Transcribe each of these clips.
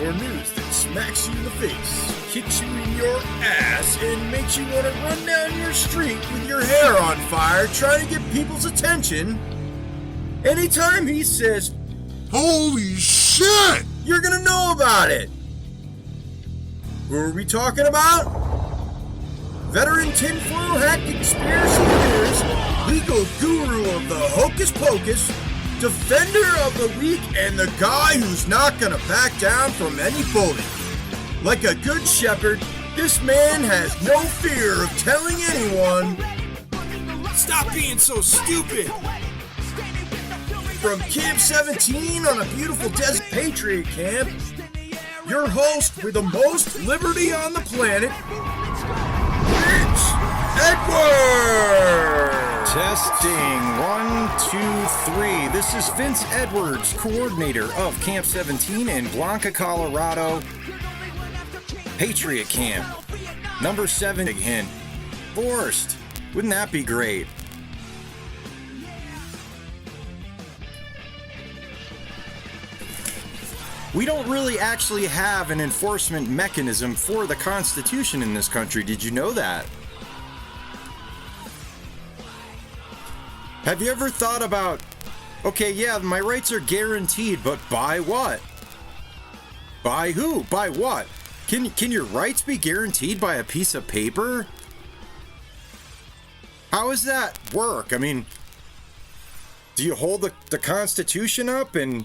hardcore news that smacks you in the face, kicks you in your ass, and makes you want to run down your street with your hair on fire trying to get people's attention. Anytime he says, "Holy shit!" you're gonna know about it. Who are we talking about? Veteran tinfoil hat conspiracy theorist, legal guru of the hocus pocus, defender of the weak, and the guy who's not gonna back down from any bully. Like a good shepherd, this man has no fear of telling anyone, "Stop being so stupid." From Camp 17 on a beautiful desert Patriot camp, your host with the most liberty on the planet, Vince Edwards. Testing 1, 2, 3. This is Vince Edwards, coordinator of Camp 17 in Blanca, Colorado. Patriot Camp. Number 7 again. Forced. Wouldn't that be great? We don't really actually have an enforcement mechanism for the Constitution in this country. Did you know that? Have you ever thought about, okay, yeah, my rights are guaranteed, but by what? By who? By what? Can your rights be guaranteed by a piece of paper? How does that work? I mean, do you hold the Constitution up and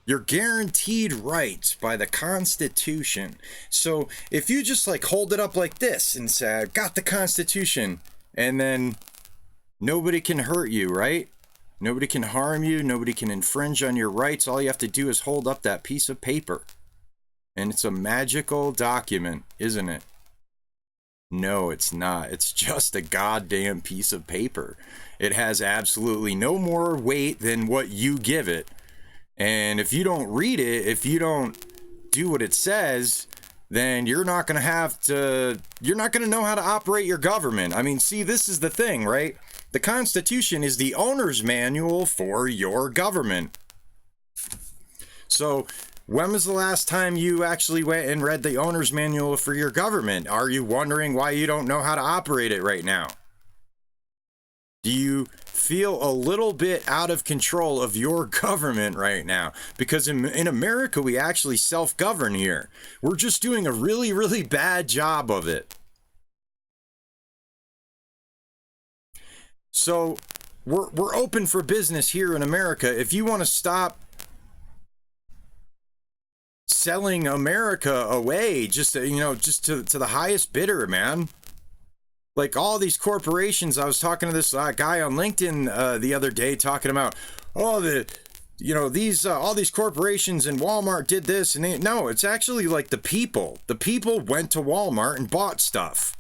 you're guaranteed rights by the Constitution? So if you just like hold it up like this and say, "I've got the Constitution," and then nobody can hurt you, right? Nobody can harm you. Nobody can infringe on your rights. All you have to do is hold up that piece of paper. And it's a magical document, isn't it? No, it's not. It's just a goddamn piece of paper. It has absolutely no more weight than what you give it. And if you don't read it, if you don't do what it says, then you're not going to know how to operate your government. I mean, see, this is the thing, right? The Constitution is the owner's manual for your government. So when was the last time you actually went and read the owner's manual for your government? Are you wondering why you don't know how to operate it right now? Do you feel a little bit out of control of your government right now? Because in America, we actually self-govern here. We're just doing a really, really bad job of it. So we're open for business here in America. If you want to stop selling America away just to the highest bidder, man. Like all these corporations, I was talking to this guy on LinkedIn the other day talking about, all these corporations and Walmart did this, and no, it's actually like the people. The people went to Walmart and bought stuff,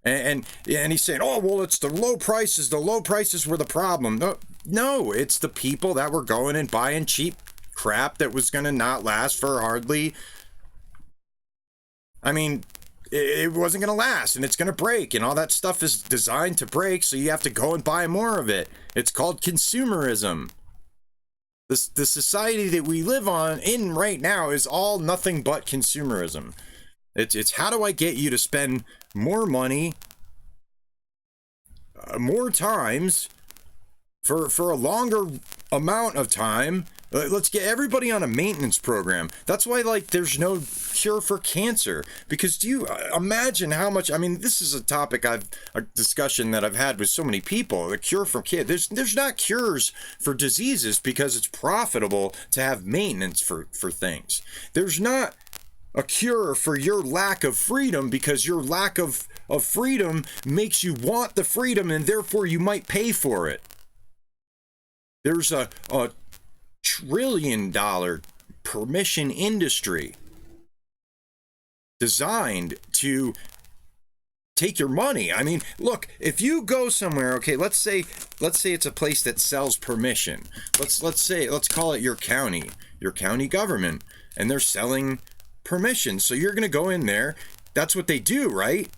and he's saying, oh well, it's the low prices. The low prices were the problem. No, it's the people that were going and buying cheap crap that was going to not last for hardly. I mean, it wasn't going to last, and it's going to break, and all that stuff is designed to break, so you have to go and buy more of it. It's called consumerism. The society that we live in right now is all nothing but consumerism. It's how do I get you to spend more money, more times, for a longer amount of time. Let's get everybody on a maintenance program. That's why, like, there's no cure for cancer. Because do you imagine how much? I mean, this is a discussion that I've had with so many people. The cure for cancer. There's not cures for diseases because it's profitable to have maintenance for things. There's not a cure for your lack of freedom because your lack of freedom makes you want the freedom and therefore you might pay for it. There's a $1 trillion permission industry designed to take your money. I mean, look, if you go somewhere, okay, let's say it's a place that sells permission. Let's call it your county government, and they're selling permission. So you're going to go in there. That's what they do, right?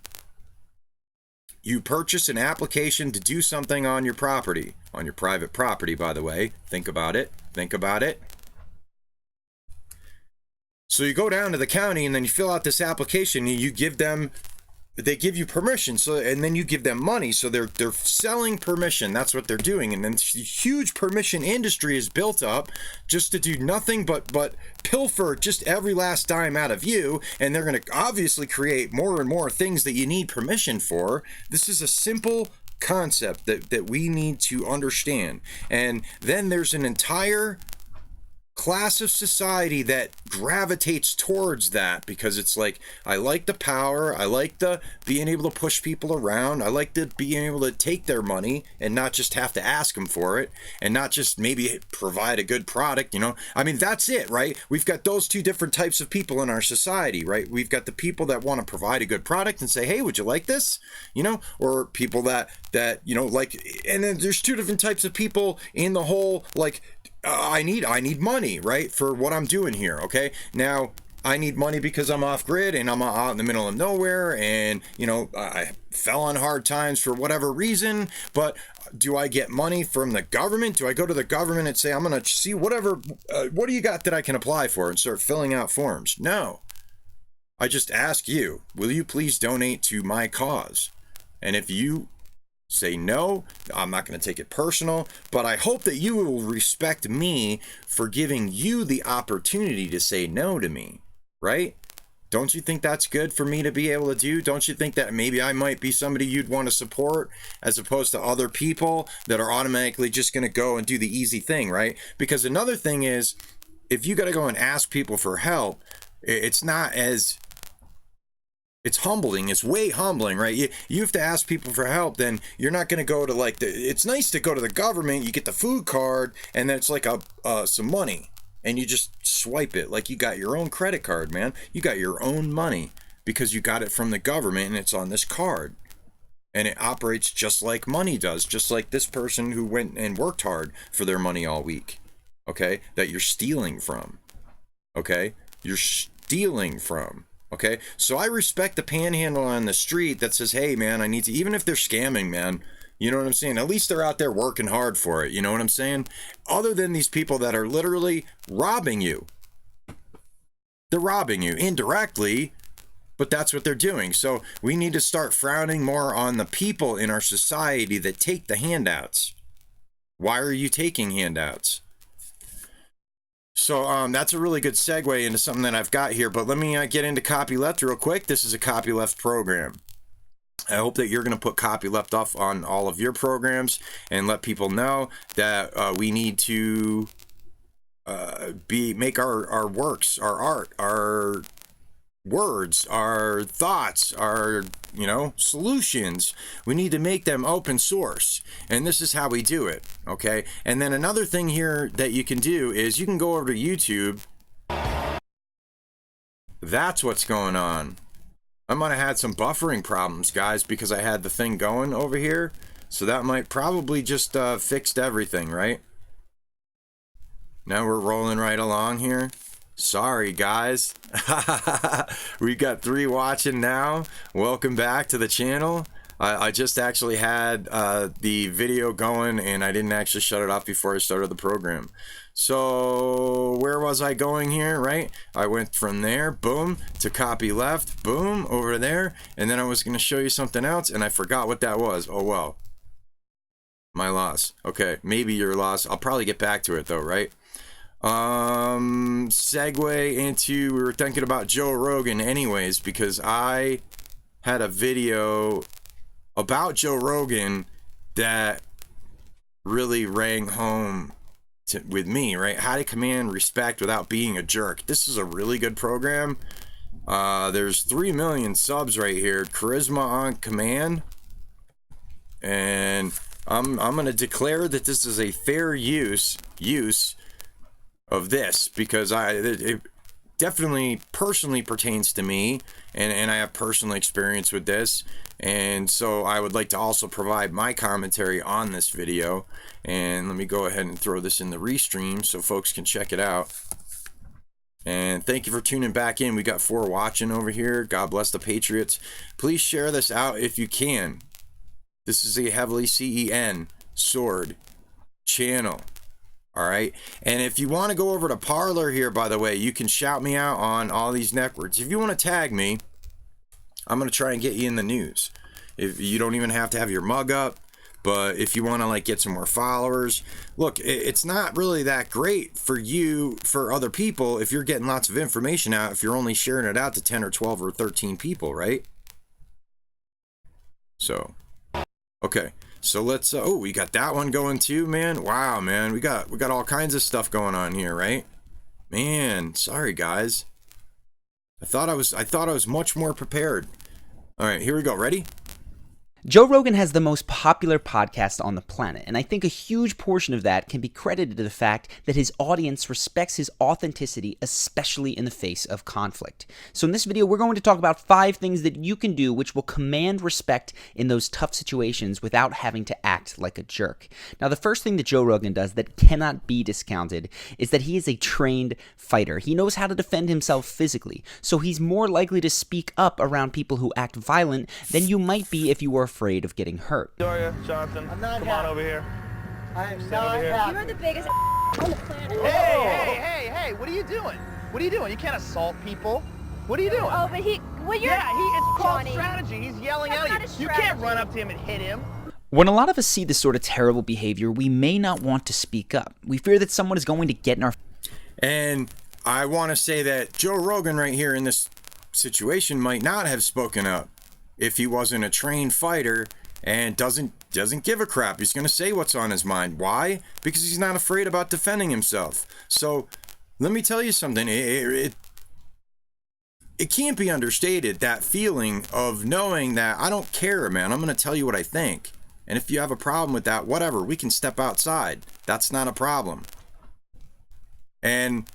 You purchase an application to do something on your property, on your private property, by the way. Think about it. Think about it. So you go down to the county and then you fill out this application and you give them, they give you permission. So, and then you give them money. So they're selling permission. That's what they're doing. And then this huge permission industry is built up just to do nothing but pilfer just every last dime out of you. And they're going to obviously create more and more things that you need permission for. This is a simple concept that we need to understand. And then there's an entire class of society that gravitates towards that because it's like, I like the power, I like the being able to push people around, I like the being able to take their money and not just have to ask them for it and not just maybe provide a good product, you know. I mean, that's it, right? We've got those two different types of people in our society, right? We've got the people that want to provide a good product and say, hey, would you like this, you know, or people that you know, like, and then there's two different types of people in the whole, like, I need money, right, for what I'm doing here, okay? Now, I need money because I'm off grid and I'm out in the middle of nowhere and, you know, I fell on hard times for whatever reason, but do I get money from the government? Do I go to the government and say, I'm going to see whatever, what do you got that I can apply for and start filling out forms? No. I just ask you, will you please donate to my cause? And if you say no, I'm not going to take it personal, but I hope that you will respect me for giving you the opportunity to say no to me, right? Don't you think that's good for me to be able to do? Don't you think that maybe I might be somebody you'd want to support as opposed to other people that are automatically just going to go and do the easy thing, right? Because another thing is, if you got to go and ask people for help, it's not as... it's humbling. It's way humbling, right? You have to ask people for help. Then you're not going to go to like it's nice to go to the government. You get the food card and then it's like some money and you just swipe it like you got your own credit card, man. You got your own money because you got it from the government and it's on this card. And it operates just like money does, just like this person who went and worked hard for their money all week, okay? That you're stealing from, okay? You're stealing from. Okay, so I respect the panhandle on the street that says, hey, man, I need to, even if they're scamming, man, you know what I'm saying? At least they're out there working hard for it. You know what I'm saying? Other than these people that are literally robbing you. They're robbing you indirectly, but that's what they're doing. So we need to start frowning more on the people in our society that take the handouts. Why are you taking handouts? So that's a really good segue into something that I've got here, but let me get into copyleft real quick. This is a copyleft program. I hope that you're going to put copyleft off on all of your programs and let people know that we need to make our works, our art, our words, our thoughts, our, you know, solutions, we need to make them open source. And this is how we do it, okay? And then another thing here that you can do is you can go over to YouTube. That's what's going on. I might have had some buffering problems, guys, because I had the thing going over here. So that might probably just fixed everything, right? Now we're rolling right along here. Sorry, guys. We got 3 watching now. Welcome back to the channel. I just actually had the video going and I didn't actually shut it off before I started the program. So where was I going here, right? I went from there, boom, to copy left, boom, over there. And then I was going to show you something else and I forgot what that was. Oh, well. My loss. Okay, maybe your loss. I'll probably get back to it though, right? Segue into, we were thinking about Joe Rogan anyways, because I had a video about Joe Rogan that really rang home with me, right? How to command respect without being a jerk. This is a really good program. There's 3 million subs right here. Charisma on command. And I'm going to declare that this is a fair use of this because it definitely personally pertains to me and I have personal experience with this, and so I would like to also provide my commentary on this video. And let me go ahead and throw this in the restream so folks can check it out. And thank you for tuning back in. We got 4 watching over here. God bless the Patriots. Please share this out if you can. This is a heavily CEN sword channel. All right. And if you want to go over to Parler here, by the way, you can shout me out on all these networks. If you want to tag me, I'm going to try and get you in the news. If you don't even have to have your mug up, but if you want to like get some more followers, look, it's not really that great for you, for other people, if you're getting lots of information out, if you're only sharing it out to 10 or 12 or 13 people, right? So, okay. So let's, oh, we got that one going too, man. Wow, man. We got all kinds of stuff going on here, right? Man, sorry guys. I thought I was much more prepared. All right, here we go. Ready? Joe Rogan has the most popular podcast on the planet, and I think a huge portion of that can be credited to the fact that his audience respects his authenticity, especially in the face of conflict. So in this video, we're going to talk about 5 things that you can do which will command respect in those tough situations without having to act like a jerk. Now, the first thing that Joe Rogan does that cannot be discounted is that he is a trained fighter. He knows how to defend himself physically, so he's more likely to speak up around people who act violent than you might be if you were afraid of getting hurt. Doria, Jonathan, come on over here. I am not happy. You are the biggest on the planet. Hey, what are you doing? What are you doing? You can't assault people. What are you doing? Oh, but it's called Johnny. strategy. He's yelling That's at not you. a You can't strategy. run up to him and hit him. When a lot of us see this sort of terrible behavior, we may not want to speak up. We fear that someone is going to get in our And I want to say that Joe Rogan right here in this situation might not have spoken up if he wasn't a trained fighter and doesn't give a crap. He's going to say what's on his mind. Why? Because he's not afraid about defending himself. So let me tell you something. It can't be understated, that feeling of knowing that I don't care, man. I'm going to tell you what I think. And if you have a problem with that, whatever, we can step outside. That's not a problem. And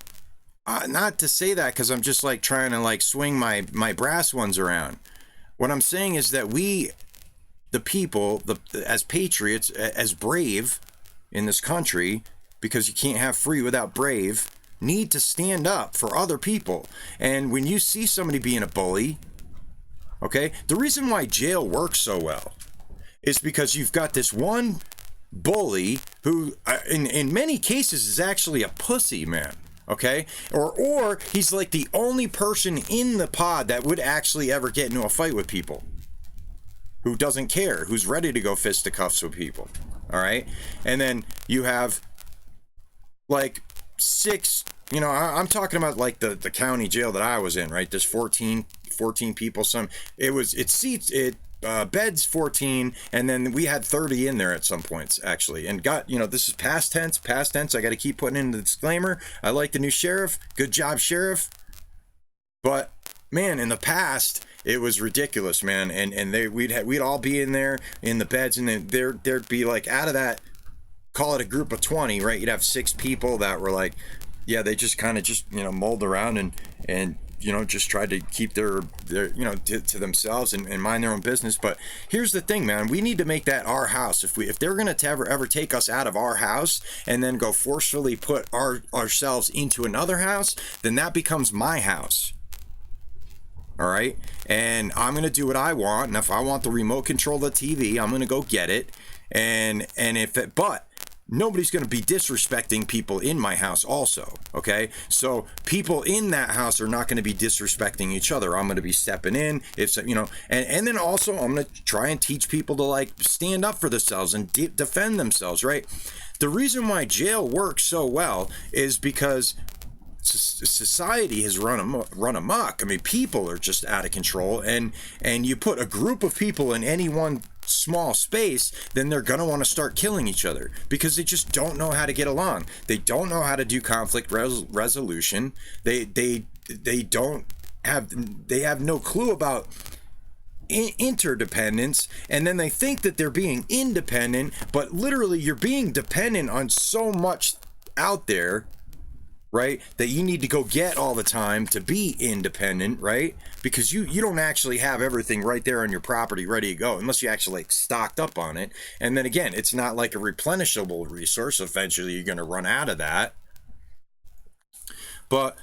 not to say that because I'm just like trying to like swing my brass ones around. What I'm saying is that we, the people, as patriots, as brave in this country, because you can't have free without brave, need to stand up for other people. And when you see somebody being a bully, okay, the reason why jail works so well is because you've got this one bully who, in many cases, is actually a pussy, man. Okay, or he's like the only person in the pod that would actually ever get into a fight with people, who doesn't care, who's ready to go fisticuffs with people. All right, and then you have like 6, you know, I'm talking about like the county jail that I was in, right? There's 14 people. It beds 14, and then we had 30 in there at some points actually, and this is past tense. I got to keep putting in the disclaimer. I like the new sheriff. Good job, sheriff. But man, in the past it was ridiculous, man. And we'd all be in there in the beds, and then there'd be like, out of that, call it a group of 20, right? You'd have 6 people that were like, yeah, they just kind of mulled around and just tried to keep their to themselves and mind their own business. But here's the thing, man, we need to make that our house. If they're going to ever take us out of our house and then go forcefully put ourselves into another house, then that becomes my house. All right, and I'm going to do what I want, and if I want the remote control of the TV, I'm going to go get it. But nobody's going to be disrespecting people in my house also, okay? So people in that house are not going to be disrespecting each other. I'm going to be stepping in, and then also I'm going to try and teach people to like stand up for themselves and defend themselves, right? The reason why jail works so well is because society has run amok. I mean, people are just out of control, and you put a group of people in any one small space, then they're gonna want to start killing each other because they just don't know how to get along. They don't know how to do conflict resolution. They have no clue about interdependence, and then they think that they're being independent, but literally you're being dependent on so much out there, right, that you need to go get all the time to be independent, right? Because you don't actually have everything right there on your property ready to go unless you actually like stocked up on it. And then again, it's not like a replenishable resource. Eventually you're going to run out of that. But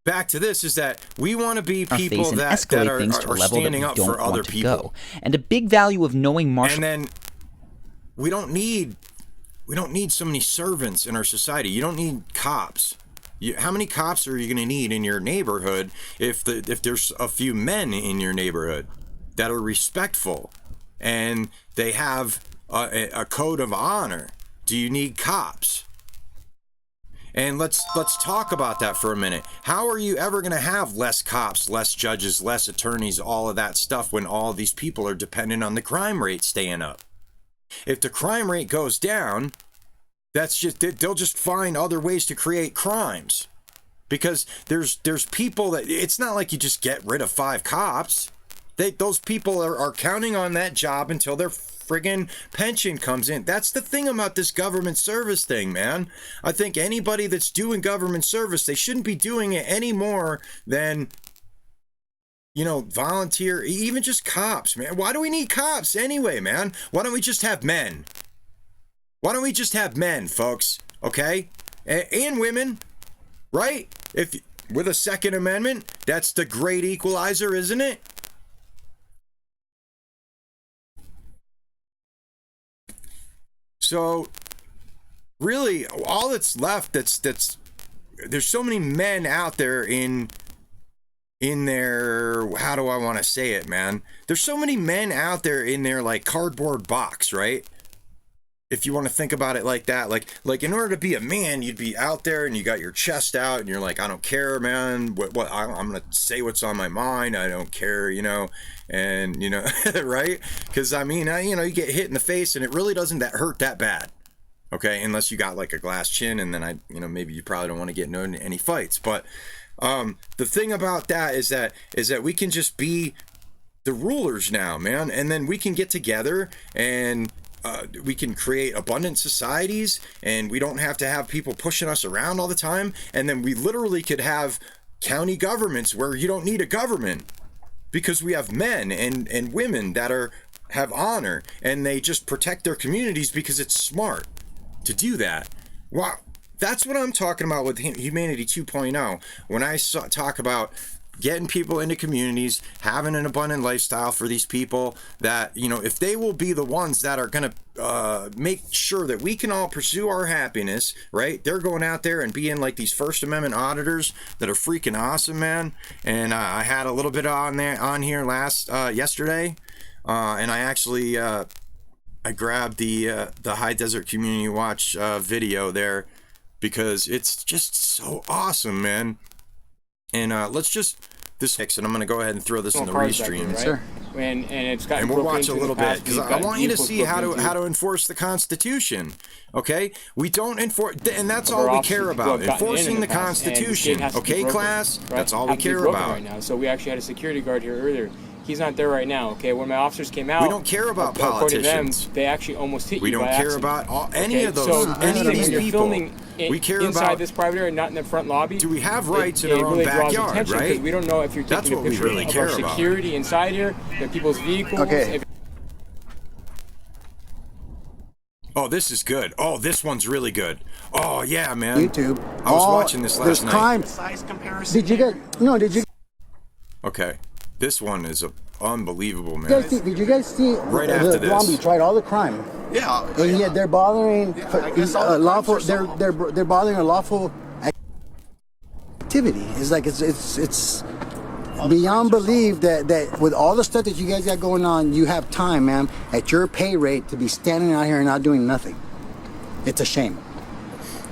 back to this is that we want to be people that are standing up for other people. And a big value of knowing martial. And then we don't need We don't need so many servants in our society. You don't need cops. How many cops are you going to need in your neighborhood if there's a few men in your neighborhood that are respectful and they have a code of honor? Do you need cops? And let's talk about that for a minute. How are you ever going to have less cops, less judges, less attorneys, all of that stuff when all of these people are dependent on the crime rate staying up? If the crime rate goes down, they'll just find other ways to create crimes, because there's people that, it's not like you just get rid of 5 cops. Those people are counting on that job until their friggin' pension comes in. That's the thing about this government service thing, man. I think anybody that's doing government service, they shouldn't be doing it any more than, volunteer, even just cops, man. Why do we need cops anyway, man? Why don't we just have men? Why don't we just have men, folks? Okay? And women, right? With a Second Amendment, that's the great equalizer, isn't it? So, really, all that's left, there's so many men out there in their, how do I want to say it, man? There's so many men out there in their, like, cardboard box, right? If you want to think about it like that, like in order to be a man, you'd be out there and you got your chest out and you're like, I don't care, man. What I'm going to say what's on my mind. I don't care, and, right? Because, I mean, you get hit in the face and it really doesn't hurt that bad. Okay. Unless you got like a glass chin, and then maybe you probably don't want to get into any fights. But the thing about that is that we can just be the rulers now, man. And then we can get together and we can create abundant societies, and we don't have to have people pushing us around all the time. And then we literally could have county governments where you don't need a government, because we have men and women that have honor, and they just protect their communities because it's smart to do that. Wow. That's what I'm talking about with Humanity 2.0. When I talk about getting people into communities, having an abundant lifestyle for these people, that, if they will be the ones that are going to make sure that we can all pursue our happiness, right? They're going out there and being like these First Amendment auditors that are freaking awesome, man. And I had a little bit on here yesterday, and I actually I grabbed the High Desert Community Watch video there, because it's just so awesome, man. And let's just and I'm going to go ahead and throw this in the restream. Right? Sure. And it's got. And we'll watch a little bit, because I want you to see how to enforce the Constitution. Okay, we don't enforce, and that's all we care about. Enforcing the Constitution. Okay, class. That's all we care about right now. So we actually had a security guard here earlier. He's not there right now. Okay, when my officers came out, we don't care about politicians. According to them, they actually almost hit you. We don't care about any of those. Any of these people. We care inside this private area, not in the front lobby. Do we have rights in our own backyard, right? We don't know if you're taking a picture of our security inside here, the people's vehicles. Okay. Oh, this is good. Oh, this one's really good. Oh, yeah, man. YouTube. I was watching this last night. Crime. Size comparison. Did you? Okay. This one is unbelievable, man. Did you guys see? Right after this. Long Beach, right? All the crime. Yeah. And yet they're bothering lawful. They're bothering a lawful activity. It's like it's beyond belief that with all the stuff that you guys got going on, you have time, man, at your pay rate to be standing out here and not doing nothing. It's a shame.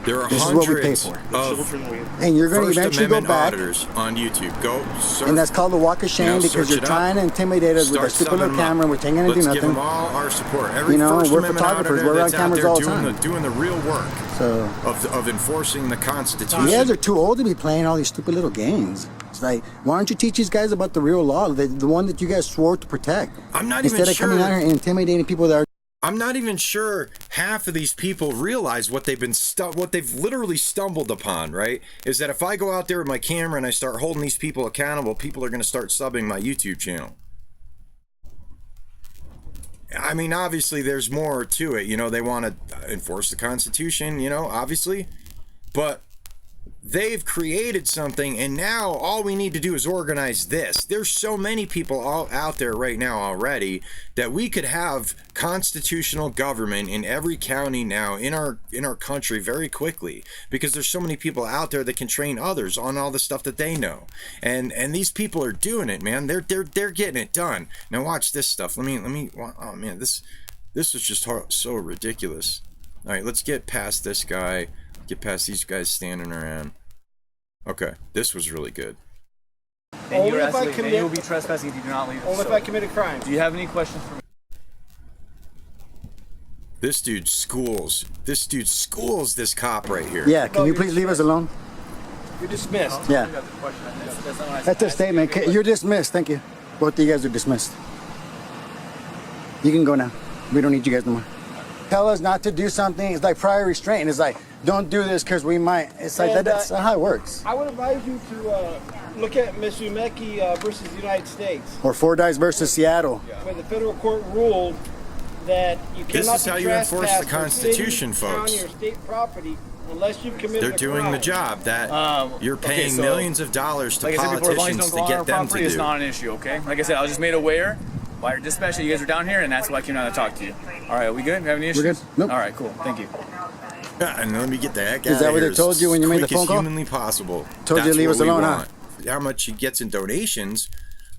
There are this is what we pay hundreds for. of and you're going to eventually go back. auditors on YouTube. Go search. And that's called the walk of shame, because you're trying to intimidate us with a stupid little camera. We're taking it to do nothing. Let's give them all our support. Every we're Amendment photographers. auditor We're on that's out cameras there all the time. doing the real work of enforcing the Constitution. You guys are too old to be playing all these stupid little games. It's like, why don't you teach these guys about the real law, the one that you guys swore to protect? I'm not even sure. Instead of coming out here and intimidating people that are. I'm not even sure half of these people realize what they've literally stumbled upon, right? Is that if I go out there with my camera and I start holding these people accountable, people are going to start subbing my YouTube channel. I mean, obviously there's more to it. They want to enforce the Constitution, obviously. But they've created something, and now all we need to do is organize this. There's so many people all out there right now already that we could have constitutional government in every county now in our country very quickly, because there's so many people out there that can train others on all the stuff that they know. And these people are doing it, man. They're getting it done. Now watch this stuff. Let me oh man, this was just so ridiculous. All right, let's get past this guy. Get past these guys standing around. Okay, this was really good. And you will be trespassing if you do not leave. Only if I commit a crime. Do you have any questions for me? This dude schools this cop right here. Yeah, can you please leave us alone? You're dismissed. Yeah. That's a statement. You're dismissed. Thank you. Both of you guys are dismissed. You can go now. We don't need you guys no more. Tell us not to do something. It's like prior restraint. It's like, don't do this because we might. It's like that's not how it works. I would advise you to look at Ms. Umeki versus the United States. Or Fordyce versus Seattle. Where the federal court ruled that you cannot This is how you enforce the Constitution, folks. County or state property unless you've committed They're doing the job that you're paying millions of dollars to politicians to get them to do. It's not an issue, okay? Like I said, I was just made aware by your dispatch that you guys are down here, and that's why I came down to talk to you. All right, are we good? You have any issues? We're good. Nope. All right, cool. Thank you. And let me get the heck out of here. Is that what they told you when you made the phone call? As humanly possible. Told you to leave us alone, huh? How much he gets in donations,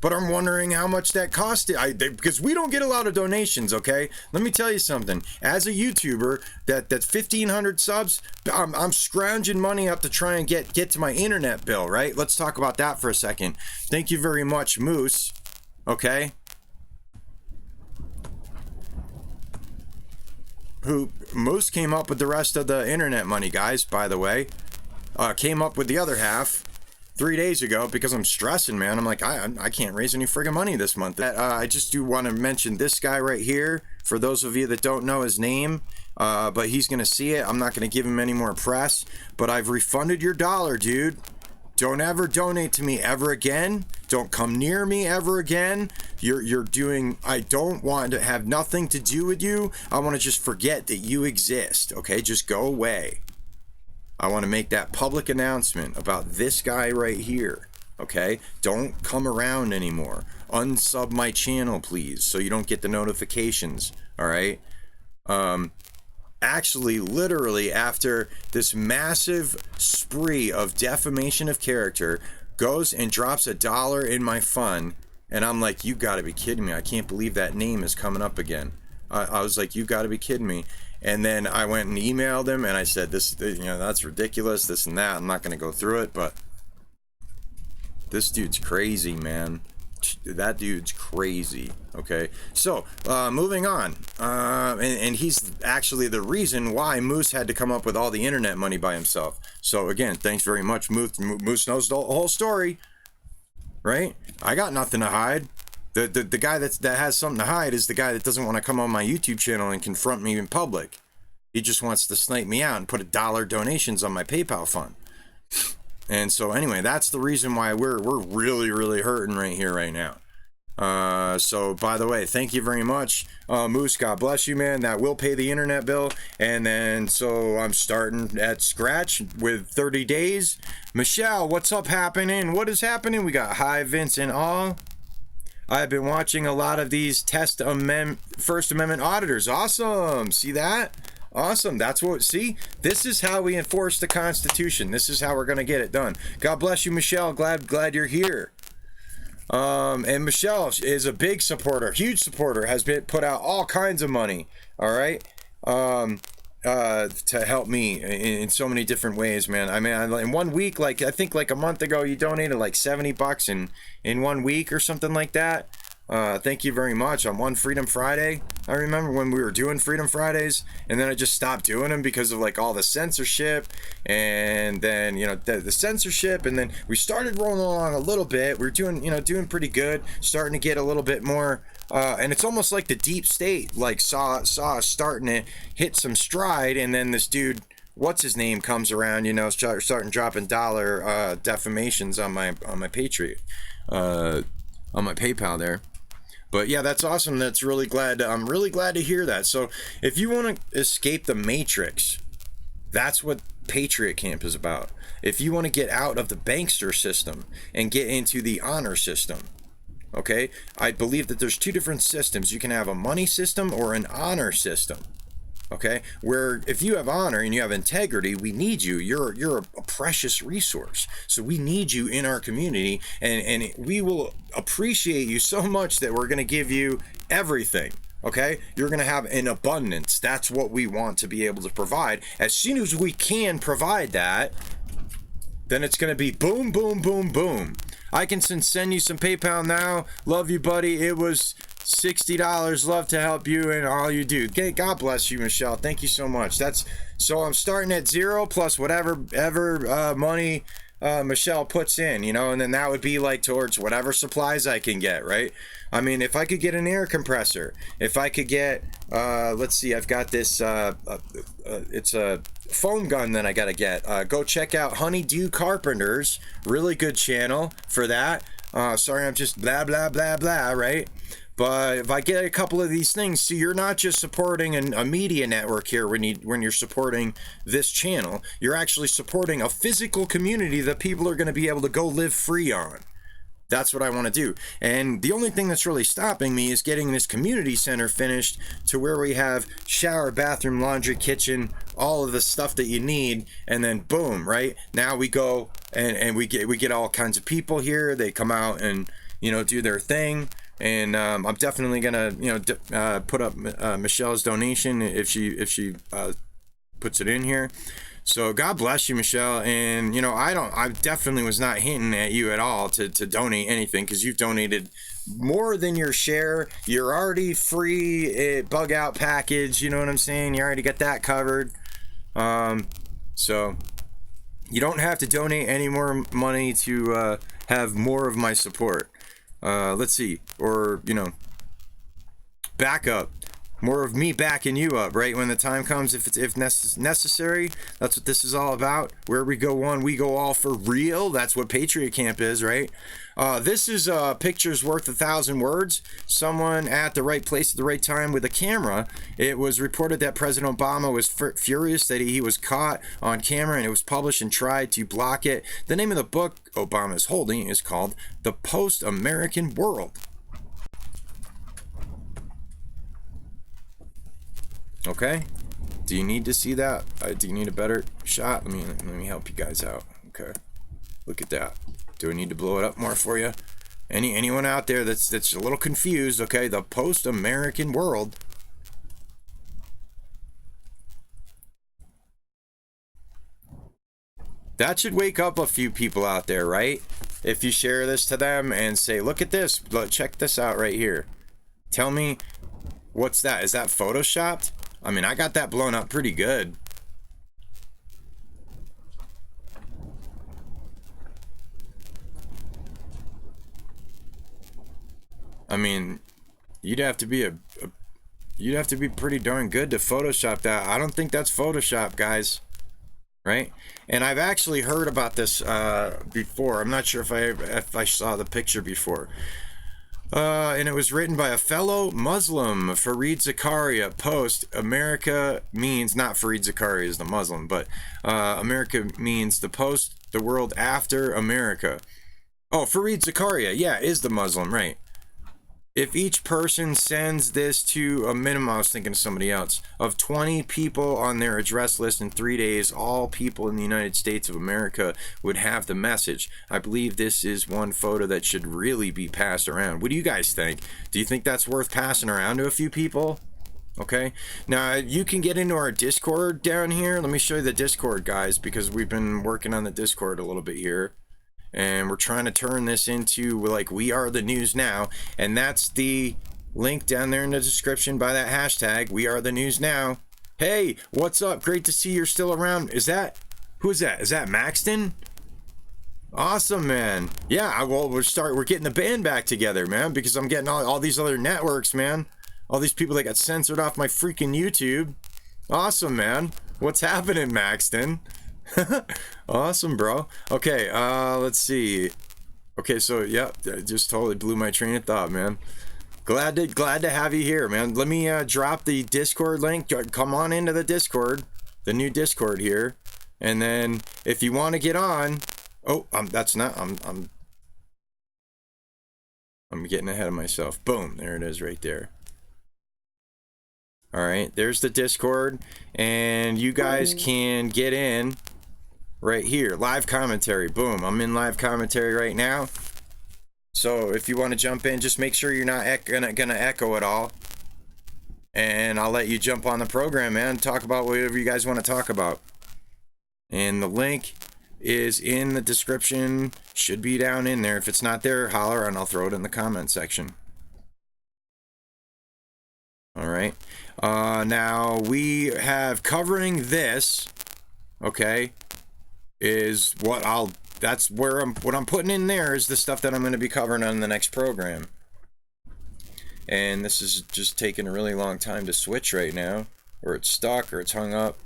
but I'm wondering how much that cost. Because we don't get a lot of donations, okay? Let me tell you something. As a YouTuber, that's 1,500 subs, I'm scrounging money up to try and get to my internet bill, right? Let's talk about that for a second. Thank you very much, Moose. Okay? Moose came up with the rest of the internet money, guys, by the way. Came up with the other half 3 days ago because I'm stressing, man. I'm like, I can't raise any friggin' money this month. I just do want to mention this guy right here, for those of you that don't know his name, but he's going to see it. I'm not going to give him any more press, but I've refunded your dollar, dude. Don't ever donate to me ever again. Don't come near me ever again. You're doing, I don't want to have nothing to do with you. I want to just forget that you exist, okay? Just go away. I want to make that public announcement about this guy right here, okay? Don't come around anymore. Unsub my channel, please, so you don't get the notifications, all right? Actually, literally, after this massive spree of defamation of character, goes and drops $1 in my fund, and I'm like, you gotta be kidding me. I can't believe that name is coming up again. I was like, you gotta be kidding me. And then I went and emailed him, and I said, that's ridiculous, this and that. I'm not gonna go through it, but this dude's crazy, man. That dude's crazy. Okay, so moving on, and he's actually the reason why Moose had to come up with all the internet money by himself. So again, thanks very much, Moose. Moose knows the whole story, right? I got nothing to hide. The guy that has something to hide is the guy that doesn't want to come on my YouTube channel and confront me in public. He just wants to snipe me out and put $1 donations on my PayPal fund. And so anyway, that's the reason why we're really, really hurting right here, right now. So by the way, thank you very much, Moose. God bless you, man. That will pay the internet bill. And then so I'm starting at scratch with 30 days. Michelle, what's up happening? What is happening? We got Hi Vince and all. I've been watching a lot of these First Amendment auditors. Awesome. See that? Awesome. That's what, see, this is how we enforce the Constitution. This is how we're going to get it done. God bless you, Michelle. Glad you're here. And Michelle is a big supporter, huge supporter, has been put out all kinds of money. All right. To help me in so many different ways, man. I mean, in 1 week, I think a month ago, you donated like $70 in 1 week or something like that. Thank you very much. On one Freedom Friday, I remember when we were doing Freedom Fridays, and then I just stopped doing them because of all the censorship, and then the censorship, and then we started rolling along a little bit. We were doing pretty good, starting to get a little bit more, and it's almost like the deep state saw us starting to hit some stride, and then this dude, what's his name, comes around, starting dropping dollar defamations on my Patriot, on my PayPal there. But yeah, that's awesome. I'm really glad to hear that. So if you want to escape the matrix, that's what Patriot Camp is about. If you want to get out of the bankster system and get into the honor system, okay, I believe that there's two different systems. You can have a money system or an honor system. Okay, where if you have honor and you have integrity, we need you. You're a precious resource. So we need you in our community, and we will appreciate you so much that we're going to give you everything. Okay, you're going to have an abundance. That's what we want to be able to provide. As soon as we can provide that, then it's going to be boom, boom, boom, boom. I can send you some PayPal now. Love you, buddy. It was $60. Love to help you and all you do. Okay, God bless you, Michelle. Thank you so much. So I'm starting at 0 plus whatever money Michelle puts in, you know, and then that would be like towards whatever supplies I can get, right? I mean, if I could get an air compressor, if I could get, let's see, I've got this, it's a foam gun that I gotta get. Go check out Honeydew Carpenters, really good channel for that. Sorry, I'm just blah, blah, blah, blah, right? But if I get a couple of these things, so you're not just supporting a media network here when you're supporting this channel, you're actually supporting a physical community that people are going to be able to go live free on. That's what I want to do. And the only thing that's really stopping me is getting this community center finished to where we have shower, bathroom, laundry, kitchen, all of the stuff that you need, and then boom, right? Now we go and we get all kinds of people here. They come out and, you know, do their thing. And I'm definitely gonna, you know, put up Michelle's donation if she puts it in here. So God bless you, Michelle. And you know, I definitely was not hinting at you at all to donate anything, because you've donated more than your share. You're already free bug out package. You know what I'm saying? You already got that covered. So you don't have to donate any more money to have more of my support. Let's see, or, you know, back up, more of me backing you up, right? When the time comes, if necessary, that's what this is all about. Where we go one, we go all for real. That's what Patriot Camp is, right? This is pictures worth 1,000 words. Someone at the right place at the right time with a camera. It was reported that President Obama was furious that he was caught on camera, and it was published and tried to block it. The name of the book Obama is holding is called The Post-American World. Okay, do you need to see that? Do you need a better shot? Let me help you guys out. Okay, look at that. Do I need to blow it up more for you? Anyone out there that's a little confused? Okay, the post-American world. That should wake up a few people out there, right? If you share this to them and say, look at this, check this out right here. Tell me, what's that? Is that photoshopped? I mean, I got that blown up pretty good. I mean, you'd have to be pretty darn good to Photoshop that. I don't think that's Photoshop, guys. Right? And I've actually heard about this before. I'm not sure if I saw the picture before. And it was written by a fellow Muslim, Fareed Zakaria. Post, America means, not Fareed Zakaria is the Muslim, but America means the post, the world after America. Oh, Fareed Zakaria, yeah, is the Muslim, right? If each person sends this to a minimum, I was thinking of somebody else, of 20 people on their address list in 3 days, all people in the United States of America would have the message. I believe this is one photo that should really be passed around. What do you guys think? Do you think that's worth passing around to a few people? Okay, now you can get into our Discord down here. Let me show you the Discord, guys, because we've been working on the Discord a little bit here. And we're trying to turn this into, like, We Are the News Now. And that's the link down there in the description by that hashtag, We Are the News Now. Hey, what's up? Great to see you're still around. Who is that? Is that Maxton? Awesome, man. Yeah, well, we're getting the band back together, man, because I'm getting all these other networks, man. All these people that got censored off my freaking YouTube. Awesome, man. What's happening, Maxton? Awesome, bro. Okay, let's see. Okay, so yeah, just totally blew my train of thought, man. Glad to have you here, man. Let me drop the Discord link. Come on into the Discord, the new Discord here. And then if you want to get on, oh, that's not, I'm getting ahead of myself. Boom, there it is right there. All right, there's the Discord, and you guys can get in right here. Live commentary, boom, I'm in live commentary right now. So if you want to jump in, just make sure you're not gonna echo at all. And I'll let you jump on the program, man. Talk about whatever you guys want to talk about. And the link is in the description. Should be down in there. If it's not there, holler and I'll throw it in the comment section. All right. Now we have covering this. Okay. Is what that's where what I'm putting in there is the stuff that I'm going to be covering on the next program. And this is just taking a really long time to switch right now, or it's stuck, or it's hung up.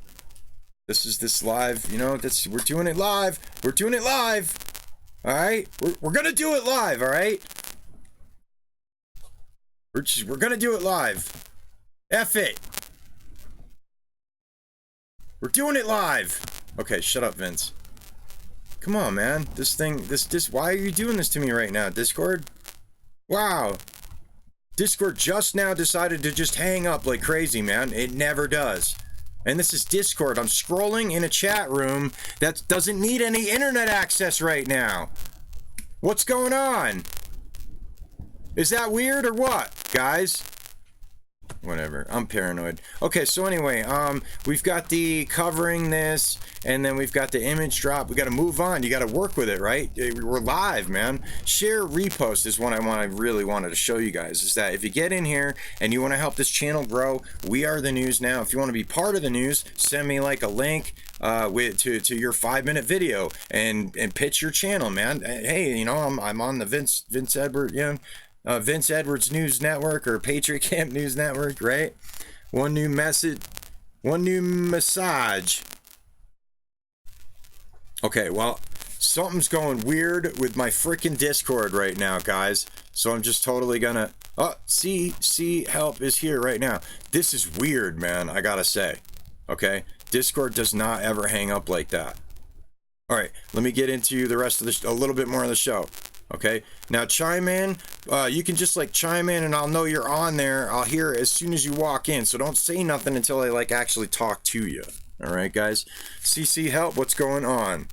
This is this live, you know, we're doing it live. We're doing it live. All right, we're gonna do it live. All right, we're gonna do it live. F it. We're doing it live. Okay, shut up, Vince. Come on, man. This thing, this. Why are you doing this to me right now, Discord? Wow. Discord just now decided to just hang up like crazy, man. It never does. And this is Discord. I'm scrolling in a chat room that doesn't need any internet access right now. What's going on? Is that weird or what, guys? Whatever, I'm paranoid. Okay, so anyway, we've got the covering this, and then we've got the image drop. We got to move on. You got to work with it, right? We're live, man. Share, repost is what I really wanted to show you guys, is that if you get in here and you want to help this channel grow, we are the news now. If you want to be part of the news, send me like a link to your 5-minute video and pitch your channel, man. Hey, you know, I'm on the Vince Edward, you know, Vince Edwards News Network or PatriotCamp News Network, right? One new message, one new massage. Okay, well, something's going weird with my freaking Discord right now, guys. So I'm just totally gonna, see help is here right now. This is weird, man, I gotta say. Okay, Discord does not ever hang up like that. All right, let me get into the rest of a little bit more of the show. Okay, now chime in. You can just like chime in and I'll know you're on there. I'll hear it as soon as you walk in. So don't say nothing until I like actually talk to you. All right, guys. CC help, what's going on?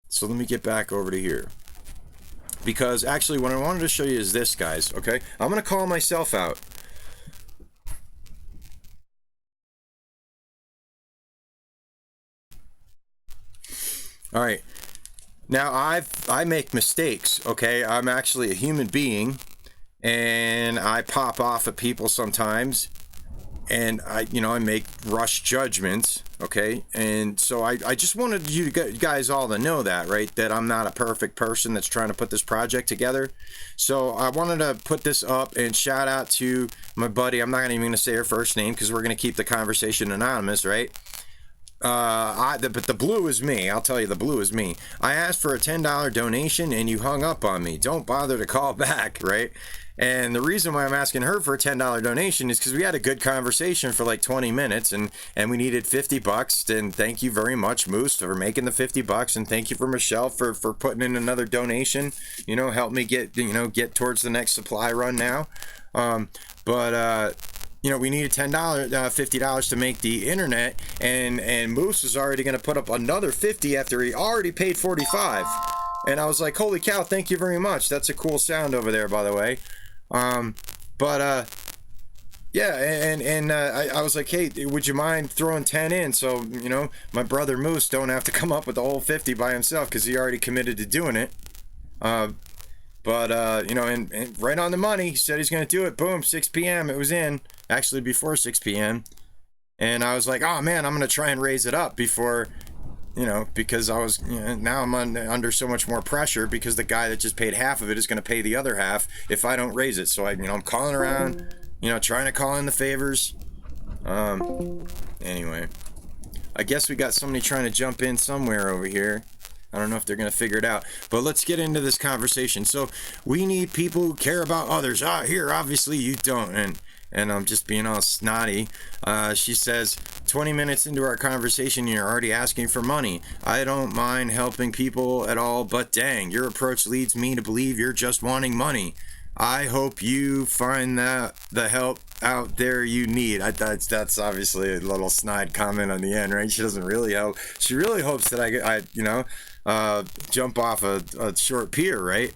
So let me get back over to here. Because actually what I wanted to show you is this, guys. Okay, I'm going to call myself out. All right. Now I make mistakes, okay? I'm actually a human being and I pop off at people sometimes and I make rush judgments, okay? And so I just wanted you guys all to know that, right? That I'm not a perfect person that's trying to put this project together. So I wanted to put this up and shout out to my buddy. I'm not even going to say her first name because we're going to keep the conversation anonymous, right? But the blue is me. I'll tell you, the blue is me. I asked for a $10 donation and you hung up on me. Don't bother to call back, right? And the reason why I'm asking her for a $10 donation is because we had a good conversation for like 20 minutes and we needed $50. And thank you very much, Moose, for making the $50. And thank you for Michelle for putting in another donation. You know, help me get towards the next supply run now. You know, we needed $50 to make the internet, and Moose is already going to put up another $50 after he already paid $45. And I was like, holy cow, thank you very much. That's a cool sound over there, by the way. Yeah, and I was like, hey, would you mind throwing 10 in so, you know, my brother Moose don't have to come up with the whole 50 by himself because he already committed to doing it. You know, and right on the money, he said he's going to do it. Boom, 6 p.m. It was in. Actually, before 6 p.m. And I was like, oh, man, I'm going to try and raise it up before, you know, because I was, you know, now I'm under so much more pressure because the guy that just paid half of it is going to pay the other half if I don't raise it. So, I'm calling around, you know, trying to call in the favors. Anyway, I guess we got somebody trying to jump in somewhere over here. I don't know if they're going to figure it out, but let's get into this conversation. So we need people who care about others. Here, obviously you don't. And I'm just being all snotty. She says, 20 minutes into our conversation, you're already asking for money. I don't mind helping people at all, but dang, your approach leads me to believe you're just wanting money. I hope you find that the help out there you need. That's obviously a little snide comment on the end, right? She doesn't really help. She really hopes that I jump off a short pier, right?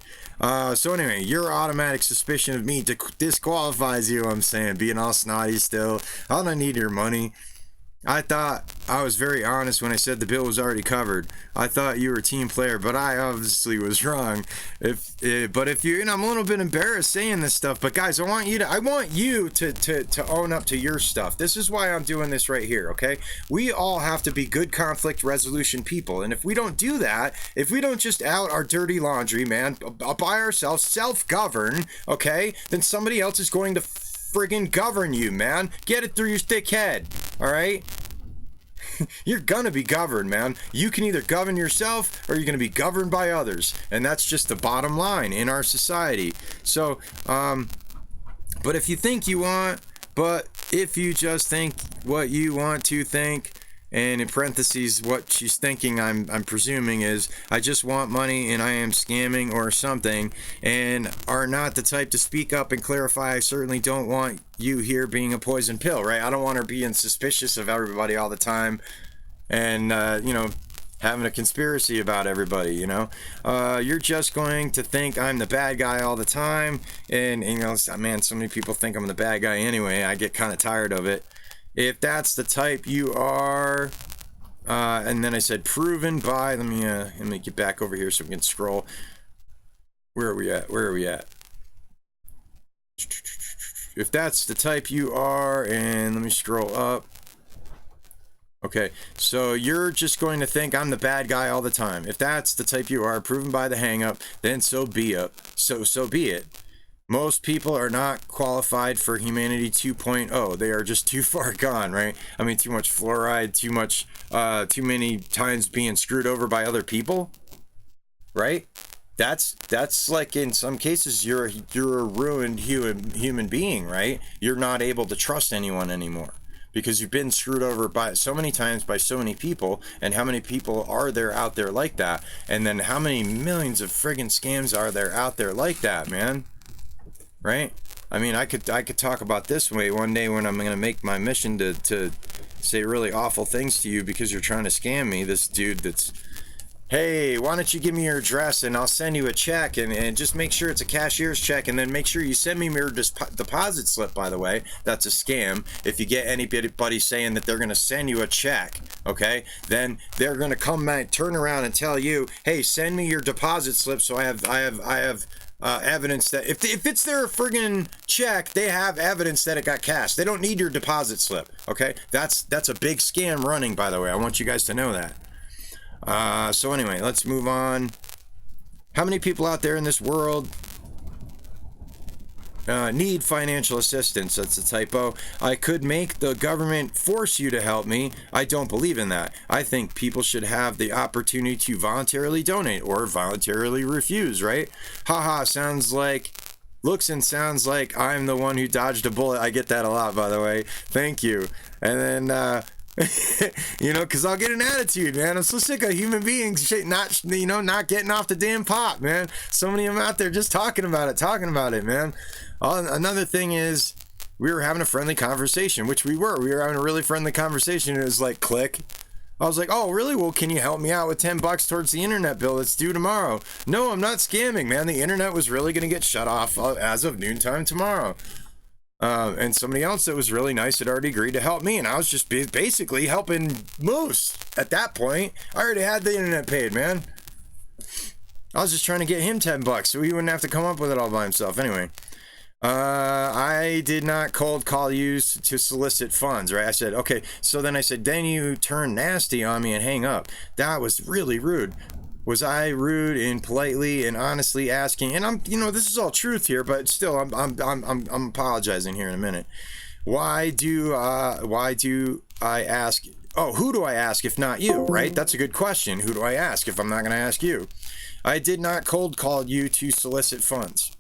So anyway, your automatic suspicion of me disqualifies you, I'm saying, being all snotty still. I don't need your money. I thought I was very honest when I said the bill was already covered. I thought you were a team player, but I obviously was wrong. But if you, and I'm a little bit embarrassed saying this stuff, but guys, I want you to own up to your stuff. This is why I'm doing this right here, okay? We all have to be good conflict resolution people, and if we don't do that, if we don't just out our dirty laundry, man, by ourselves, self-govern, okay, then somebody else is going to friggin' govern you, man. Get it through your thick head, all right? You're gonna be governed, man. You can either govern yourself or you're gonna be governed by others, and that's just the bottom line in our society. So, but if you just think what you want to think, and in parentheses, what she's thinking, I'm presuming, is I just want money and I am scamming or something, and are not the type to speak up and clarify. I certainly don't want you here being a poison pill, right? I don't want her being suspicious of everybody all the time and, having a conspiracy about everybody, you're just going to think I'm the bad guy all the time. And man, so many people think I'm the bad guy anyway. I get kind of tired of it. If that's the type you are, and then I said proven by, let me get back over here so we can scroll. Where are we at? If that's the type you are, and let me scroll up. Okay, so you're just going to think I'm the bad guy all the time. If that's the type you are, proven by the hang up, then so be it. So be it. Most people are not qualified for Humanity 2.0. They are just too far gone, right? I mean, too much fluoride, too many times being screwed over by other people, right? That's like, in some cases, you're a ruined human being, right? You're not able to trust anyone anymore because you've been screwed over by so many times by so many people. And how many people are there out there like that? And then how many millions of friggin' scams are there out there like that, man? Right? I mean, I could talk about this way one day when I'm going to make my mission to say really awful things to you because you're trying to scam me. This dude that's, hey, why don't you give me your address and I'll send you a check, and just make sure it's a cashier's check, and then make sure you send me your deposit slip, by the way. That's a scam. If you get anybody saying that they're going to send you a check, okay, then they're going to come back, turn around and tell you, hey, send me your deposit slip so I have evidence that if it's their friggin' check, they have evidence that it got cashed. They don't need your deposit slip, okay? That's a big scam running, by the way. I want you guys to know that. So anyway, let's move on. How many people out there in this world need financial assistance? That's a typo. I could make the government force you to help me. I don't believe in that. I think people should have the opportunity to voluntarily donate or voluntarily refuse, right? Haha, looks and sounds like I'm the one who dodged a bullet. I get that a lot, by the way. Thank you. And then, because I'll get an attitude, man. I'm so sick of human beings not getting off the damn pot, man. So many of them out there just talking about it, man. Another thing is, we were having a friendly conversation, which we were. We were having a really friendly conversation. It was like, click. I was like, oh, really? Well, can you help me out with $10 towards the internet bill that's due tomorrow? No, I'm not scamming, man. The internet was really going to get shut off as of noontime tomorrow. And somebody else that was really nice had already agreed to help me, and I was just basically helping Moose at that point. I already had the internet paid, man. I was just trying to get him $10 so he wouldn't have to come up with it all by himself. Anyway, I did not cold call you to solicit funds, right? I said, okay. So then I said, then you turn nasty on me and hang up. That was really rude. Was I rude in politely and honestly asking? And I'm, this is all truth here, but still, I'm apologizing here in a minute. Why do I ask? Oh, who do I ask if not you? Right? That's a good question. Who do I ask if I'm not going to ask you? I did not cold call you to solicit funds.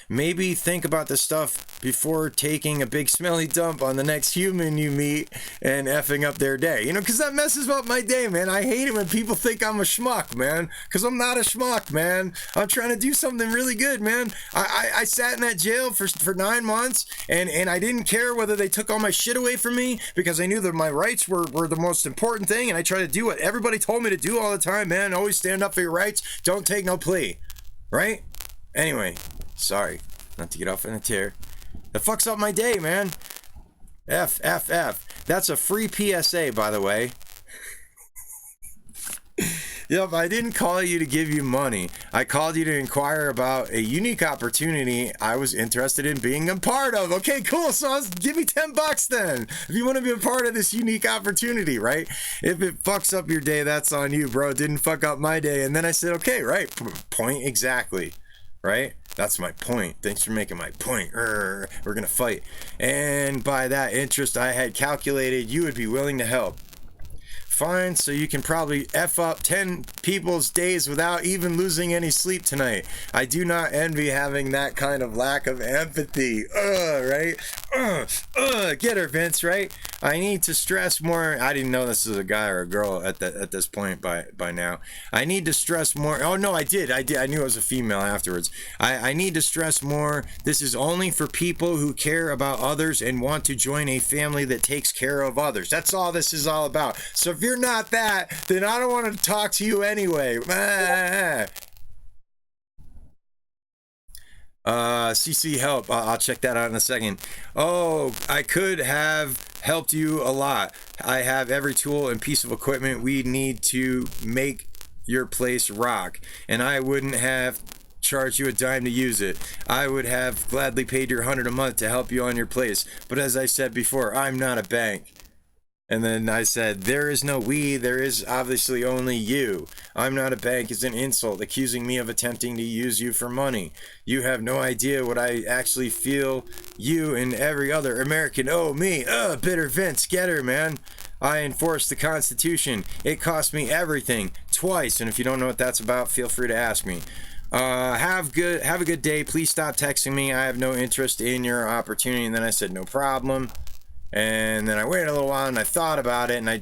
Maybe think about the stuff before taking a big smelly dump on the next human you meet and effing up their day. You know, because that messes up my day, man. I hate it when people think I'm a schmuck, man, because I'm not a schmuck, man. I'm trying to do something really good, man. I sat in that jail for 9 months, and I didn't care whether they took all my shit away from me, because I knew that my rights were the most important thing, and I tried to do what everybody told me to do all the time, man. Always stand up for your rights. Don't take no plea. Right? Anyway, sorry. Not to get off on a tear. That fucks up my day, man. F. That's a free PSA, by the way. Yep, I didn't call you to give you money. I called you to inquire about a unique opportunity I was interested in being a part of. Okay, cool. So give me $10 then. If you want to be a part of this unique opportunity, right? If it fucks up your day, that's on you, bro. It didn't fuck up my day. And then I said, okay, right. Point exactly. Right? That's my point. Thanks for making my point. We're going to fight. And by that interest, I had calculated you would be willing to help. Fine, so you can probably F up 10 people's days without even losing any sleep tonight. I do not envy having that kind of lack of empathy. Right? Get her, Vince, right? I need to stress more. I didn't know this was a guy or a girl at this point by now. I need to stress more. Oh, no, I did. I knew it was a female afterwards. I need to stress more. This is only for people who care about others and want to join a family that takes care of others. That's all this is all about. So if you're not that, then I don't want to talk to you anyway. CC help. I'll check that out in a second. Oh, I could have helped you a lot. I have every tool and piece of equipment we need to make your place rock, and I wouldn't have charged you a dime to use it. I would have gladly paid your $100 a month to help you on your place, but as I said before, I'm not a bank. And then I said, there is no we, there is obviously only you. I'm not a bank is an insult, accusing me of attempting to use you for money. You have no idea what I actually feel you and every other American owe me. Bitter Vince, get her, man. I enforce the Constitution. It cost me everything, twice. And if you don't know what that's about, feel free to ask me. Have a good day. Please stop texting me. I have no interest in your opportunity. And then I said, no problem. And then I waited a little while and I thought about it, and I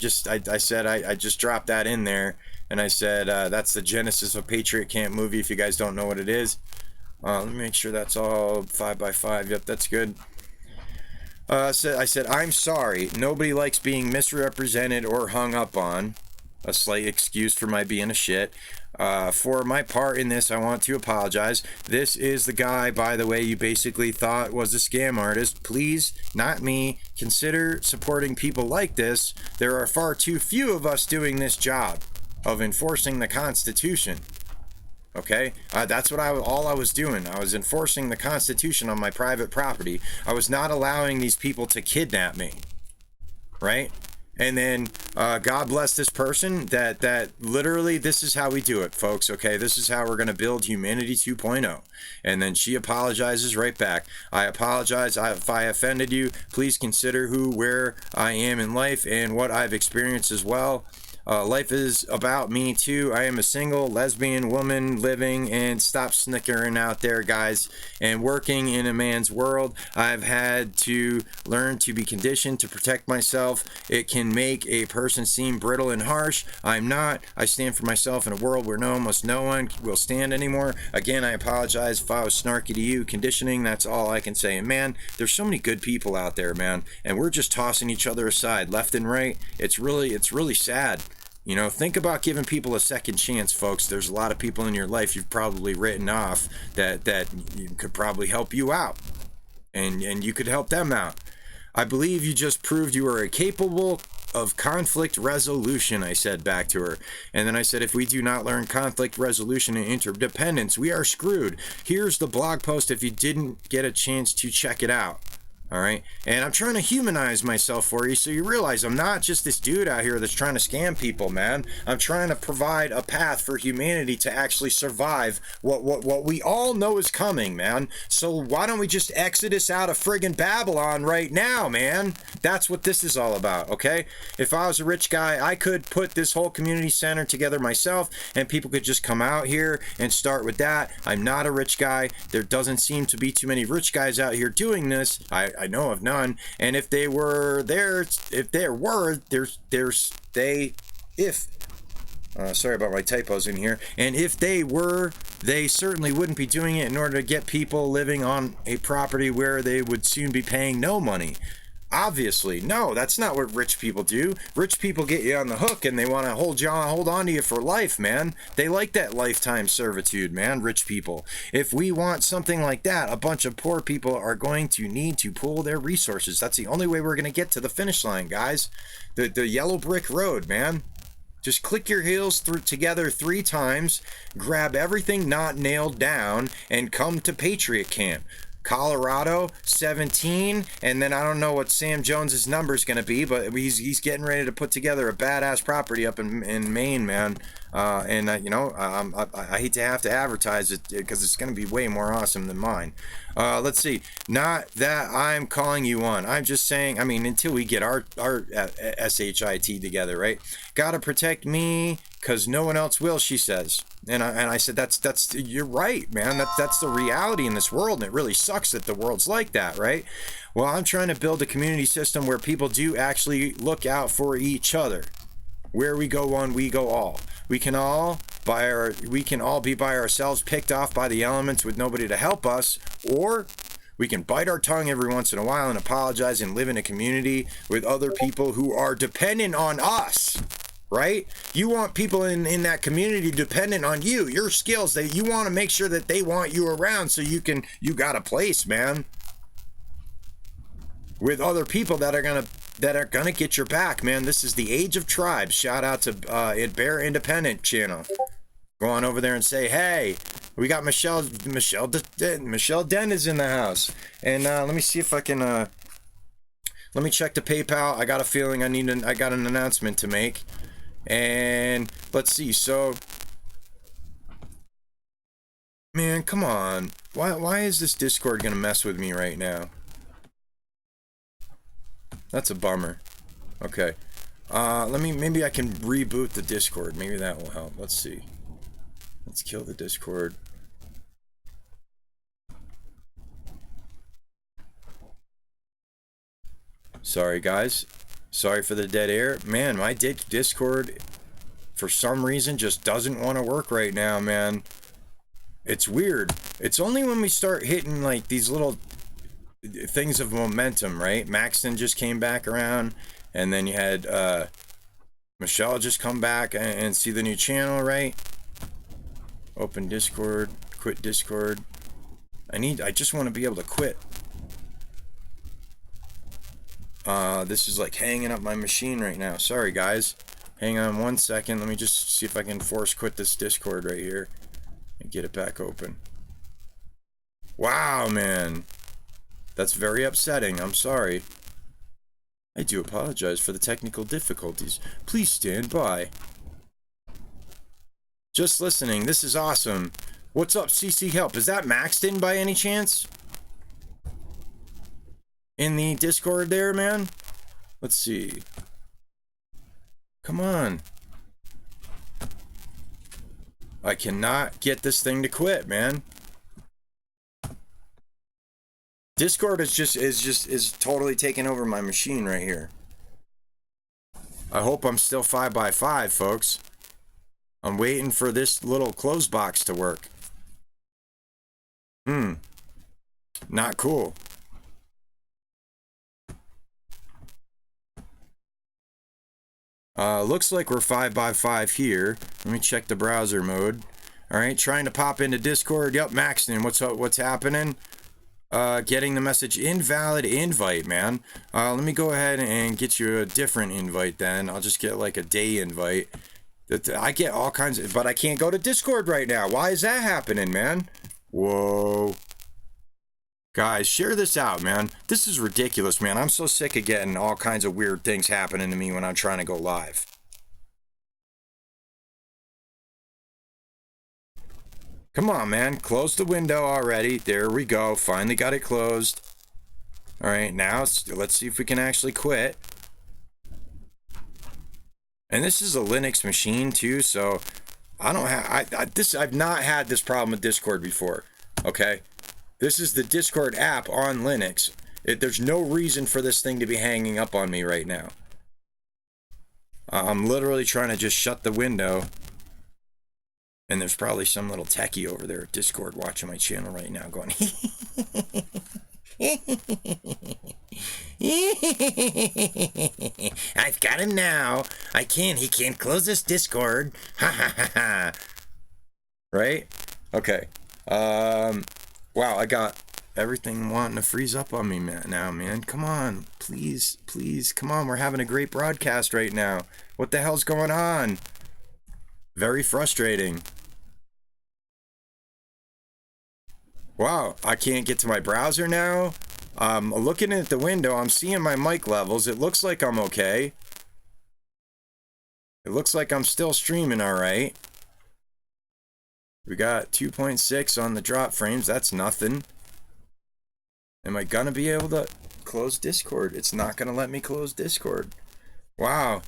said I just dropped that in there, and I said that's the genesis of PatriotCamp movie. If you guys don't know what it is, let me make sure that's all 5x5. Yep, that's good. I said I'm sorry. Nobody likes being misrepresented or hung up on. A slight excuse for my being a shit. For my part in this, I want to apologize. This is the guy, by the way, you basically thought was a scam artist. Please, not me, consider supporting people like this. There are far too few of us doing this job of enforcing the Constitution. Okay? That's what all I was doing. I was enforcing the Constitution on my private property. I was not allowing these people to kidnap me. Right? And then God bless this person that literally this is how we do it, folks. Okay, this is how we're going to build humanity 2.0. And then she apologizes right back. I apologize if I offended you. Please consider where I am in life and what I've experienced as well. Life is about me too. I am a single lesbian woman living, and stop snickering out there, guys, and working in a man's world. I've had to learn to be conditioned to protect myself. It can make a person seem brittle and harsh. I'm not. I stand for myself in a world where almost no one will stand anymore. Again, I apologize if I was snarky to you. Conditioning, that's all I can say. And man, there's so many good people out there, man, and we're just tossing each other aside left and right. It's really sad. You know, think about giving people a second chance, folks. There's a lot of people in your life you've probably written off that could probably help you out, and you could help them out. I believe you just proved you are capable of conflict resolution, I said back to her. And then I said, if we do not learn conflict resolution and interdependence, we are screwed. Here's the blog post if you didn't get a chance to check it out. All right. And I'm trying to humanize myself for you so you realize I'm not just this dude out here that's trying to scam people, man. I'm trying to provide a path for humanity to actually survive what we all know is coming, man. So why don't we just exodus out of friggin' Babylon right now, man? That's what this is all about, okay? If I was a rich guy, I could put this whole community center together myself and people could just come out here and start with that. I'm not a rich guy. There doesn't seem to be too many rich guys out here doing this. I know of none. And if they were there, sorry about my typos in here. And if they were, they certainly wouldn't be doing it in order to get people living on a property where they would soon be paying no money. Obviously, no, that's not what rich people do. Rich people get you on the hook and they want to hold on to you for life, man. They like that lifetime servitude, man, rich people. If we want something like that, a bunch of poor people are going to need to pool their resources. That's the only way we're going to get to the finish line, guys. The yellow brick road, man. Just click your heels together 3 times, grab everything not nailed down, and come to Patriot Camp. Colorado 17, and then I don't know what Sam Jones's number is going to be, but he's getting ready to put together a badass property up in Maine, man. I hate to have to advertise it because it's going to be way more awesome than mine. Let's see. Not that I'm calling you on. I'm just saying, I mean, until we get our SHIT together, right? Gotta protect me because no one else will, she says. And I said, that's you're right, man. That's the reality in this world, and it really sucks that the world's like that, right? Well, I'm trying to build a community system where people do actually look out for each other. Where we go one, we go all. We can all be by ourselves, picked off by the elements with nobody to help us, or we can bite our tongue every once in a while and apologize and live in a community with other people who are dependent on us. Right? You want people in that community dependent on you, your skills. You want to make sure that they want you around so you got a place, man. With other people that are gonna get your back, man. This is the age of tribes. Shout out to Bear Independent channel. Go on over there and say, hey, we got Michelle Dent is in the house. And let me see if I can let me check the PayPal. I got a feeling I got an announcement to make. And let's see. So, man, come on. Why is this Discord gonna mess with me right now? That's a bummer. Okay. Maybe I can reboot the Discord. Maybe that will help. Let's see. Let's kill the Discord. Sorry, guys. Sorry for the dead air. Man, my Discord, for some reason, just doesn't want to work right now, man. It's weird. It's only when we start hitting, like, these little things of momentum, right? Maxton just came back around, and then you had Michelle just come back and see the new channel, right? Open Discord, quit Discord. I just want to be able to quit. This is like hanging up my machine right now. Sorry, guys. Hang on 1 second. Let me just see if I can force quit this Discord right here and get it back open. Wow, man. That's very upsetting. I'm sorry. I do apologize for the technical difficulties. Please stand by. Just listening. This is awesome. What's up, CC Help? Is that Maxton by any chance? In the Discord there, man? Let's see. Come on. I cannot get this thing to quit, man. Discord is totally taking over my machine right here. I hope I'm still 5x5, folks. I'm waiting for this little close box to work. Not cool. Looks like we're 5x5 here. Let me check the browser mode. All right, trying to pop into Discord. Yep, Maxton, what's up? What's happening? Getting the message invalid invite, man. Let me go ahead and get you a different invite then. I'll just get like a day invite. I get all kinds of, but I can't go to Discord right now. Why is that happening, man? Whoa. Guys, share this out, man. This is ridiculous, man. I'm so sick of getting all kinds of weird things happening to me when I'm trying to go live. Come on, man. Close the window already. There we go. Finally got it closed. All right, now let's see if we can actually quit. And this is a Linux machine too, so I don't have I've not had this problem with Discord before. Okay, this is the Discord app on Linux. There's no reason for this thing to be hanging up on me right now. I'm literally trying to just shut the window, and there's probably some little techie over there at Discord watching my channel right now going I've got him now. He can't close this Discord. Ha ha ha ha. Right? Okay. Wow, I got everything wanting to freeze up on me now, man. Come on. Please, come on. We're having a great broadcast right now. What the hell's going on? Very frustrating. Wow, I can't get to my browser now. Looking at the window, I'm seeing my mic levels. It looks like I'm okay. It looks like I'm still streaming all right. We got 2.6 on the drop frames. That's nothing. Am I gonna be able to close Discord? It's not gonna let me close Discord. Wow.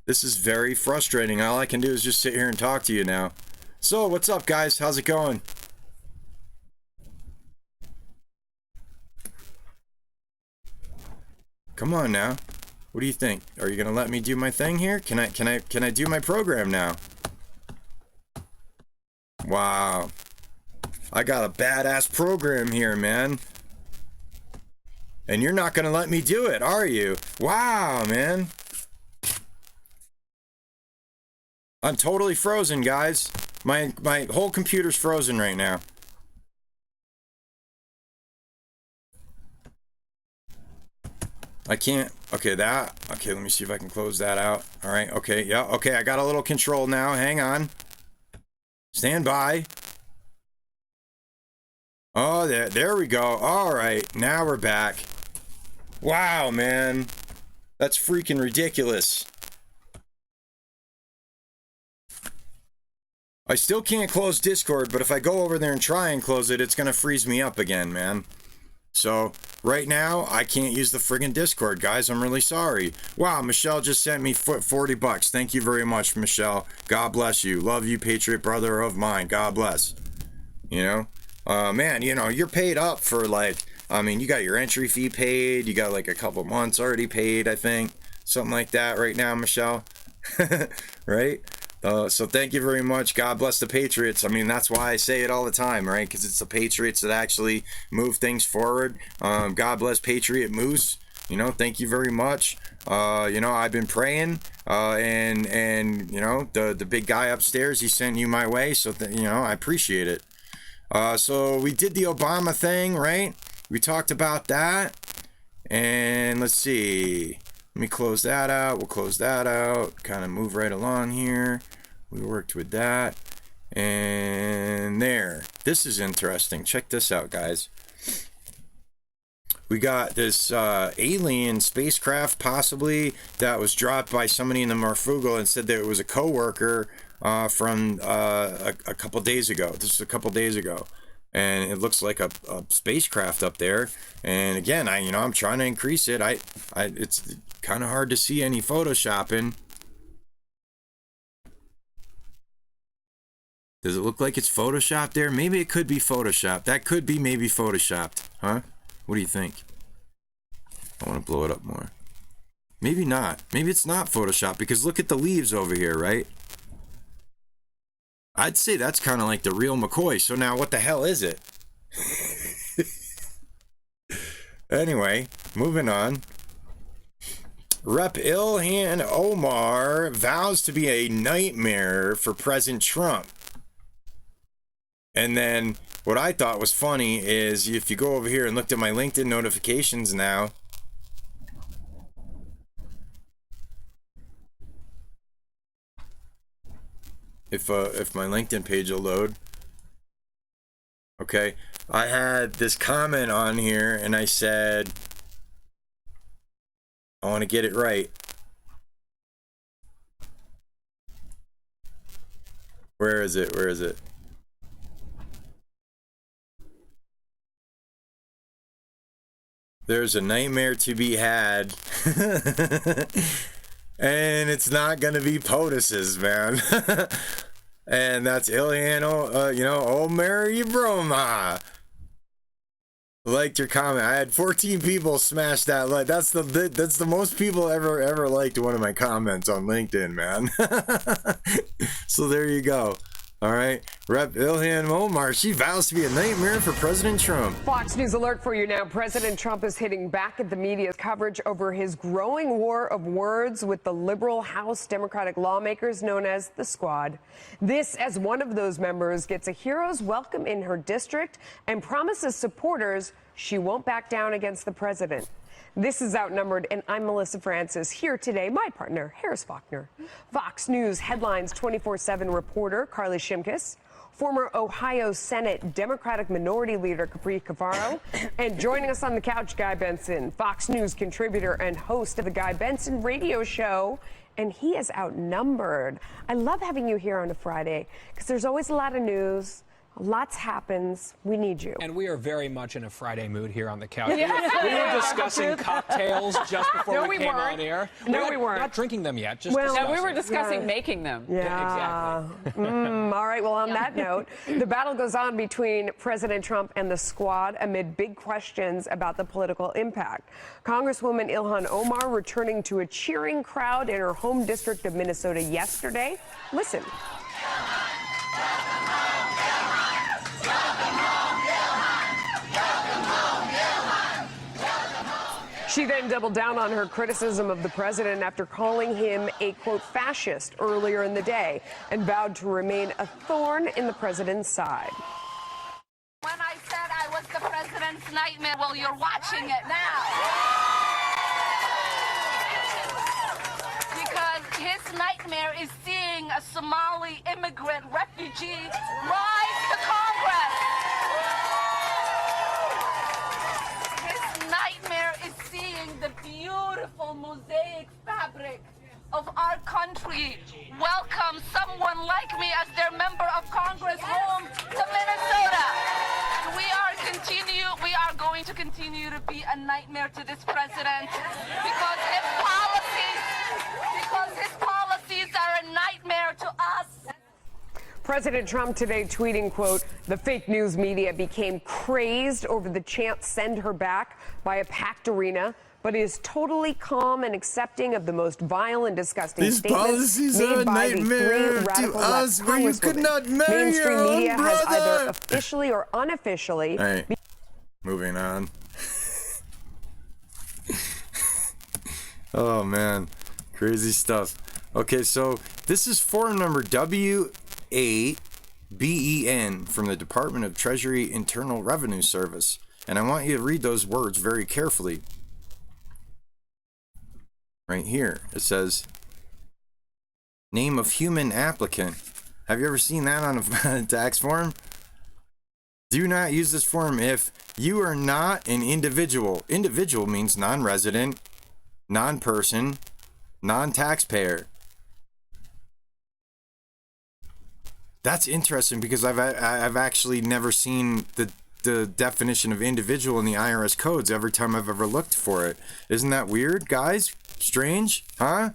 This is very frustrating. All I can do is just sit here and talk to you now. So, what's up, guys? How's it going? Come on now. What do you think? Are you gonna let me do my thing here? Can I do my program now? Wow. I got a badass program here, man. And you're not gonna let me do it, are you? Wow, man. I'm totally frozen, guys. My whole computer's frozen right now. I can't. Okay, okay, let me see if I can close that out. All right, okay, yeah, okay, I got a little control now. Hang on. Stand by. Oh, there we go. All right, now we're back. Wow, man. That's freaking ridiculous. I still can't close Discord, but if I go over there and try and close it, it's going to freeze me up again, man. So, right now, I can't use the friggin' Discord, guys. I'm really sorry. Wow, Michelle just sent me $40. Thank you very much, Michelle. God bless you. Love you, Patriot brother of mine. God bless. You know? Man, you know, you're paid up for, like, I mean, you got your entry fee paid. You got, like, a couple months already paid, I think. Something like that right now, Michelle. Right? So thank you very much. God bless the Patriots. I mean, that's why I say it all the time, right? Because it's the Patriots that actually move things forward. God bless Patriot Moose. You know, thank you very much. You know, I've been praying, and you know, the big guy upstairs, he sent you my way. So, you know, I appreciate it. So we did the Obama thing, right? We talked about that. And let's see. Let me close that out. We'll close that out. Kind of move right along here. We worked with that. And there. This is interesting. Check this out, guys. We got this alien spacecraft, possibly, that was dropped by somebody in the Marfugal and said that it was a coworker from a couple days ago. This is a couple days ago. And it looks like a spacecraft up there. And again, I'm trying to increase it. It's kind of hard to see any photoshopping. Does it look like it's photoshopped there? Maybe it could be photoshopped. That could be maybe photoshopped, huh? What do you think? I want to blow it up more. Maybe not. Maybe it's not photoshopped, because look at the leaves over here, right? I'd say that's kind of like the real McCoy. So now what the hell is it? Anyway, moving on. Rep Ilhan Omar vows to be a nightmare for President Trump. And then what I thought was funny is if you go over here and looked at my LinkedIn notifications now, if my LinkedIn page will load, Okay, I had this comment on here and I said, I want to get it right. Where is it? Where is it? There's a nightmare to be had. And it's not going to be POTUS's, man. And that's Iliano, old Mary Broma. Liked your comment. I had 14 people smash that like. That's the most people ever liked one of my comments on LinkedIn, man. So there you go. All right, Rep. Ilhan Omar, she vows to be a nightmare for President Trump. Fox News alert for you now. President Trump is hitting back at the media's coverage over his growing war of words with the liberal House Democratic lawmakers known as the Squad. This as one of those members gets a hero's welcome in her district and promises supporters she won't back down against the president. This is Outnumbered, and I'm Melissa Francis. Here today, my partner, Harris Faulkner. Fox News Headlines 24/7 reporter Carly Shimkus, former Ohio Senate Democratic Minority Leader Capri Cafaro, and joining us on the couch, Guy Benson, Fox News contributor and host of the Guy Benson Radio Show. And he is outnumbered. I love having you here on a Friday because there's always a lot of news. Lots happens. We need you. And we are very much in a Friday mood here on the couch. Yeah. We were discussing cocktails just before we came on air. No, we weren't. Not drinking them yet, just discussing. We were discussing making them. Yeah. Exactly. All right, well, on that note, the battle goes on between President Trump and the Squad amid big questions about the political impact. Congresswoman Ilhan Omar returning to a cheering crowd in her home district of Minnesota yesterday. Listen. She then doubled down on her criticism of the president after calling him a, quote, fascist earlier in the day and vowed to remain a thorn in the president's side. When I said I was the president's nightmare, well, you're watching it now. Because his nightmare is seeing a Somali immigrant refugee rise to Congress. Nightmare is seeing the beautiful mosaic fabric of our country welcome someone like me as their member of Congress home to Minnesota. We are going to continue to be a nightmare to this president because his policies are a nightmare to us. President Trump today tweeting, quote, the fake news media became crazed over the chant "send her back" by a packed arena, but is totally calm and accepting of the most vile and disgusting These statements policies made are a by the nightmare three radical to us where you could not marry Mainstream your own media brother. has either officially or unofficially. All right, moving on. Oh man, crazy stuff. Okay, so this is form number W8BEN from the Department of Treasury Internal Revenue Service. And I want you to read those words very carefully. Right here, it says, name of human applicant. Have you ever seen that on a tax form? Do not use this form if you are not an individual. Individual means non-resident, non-person, non-taxpayer. That's interesting because I've actually never seen the definition of individual in the IRS codes every time I've ever looked for it. Isn't that weird, guys? Strange, huh?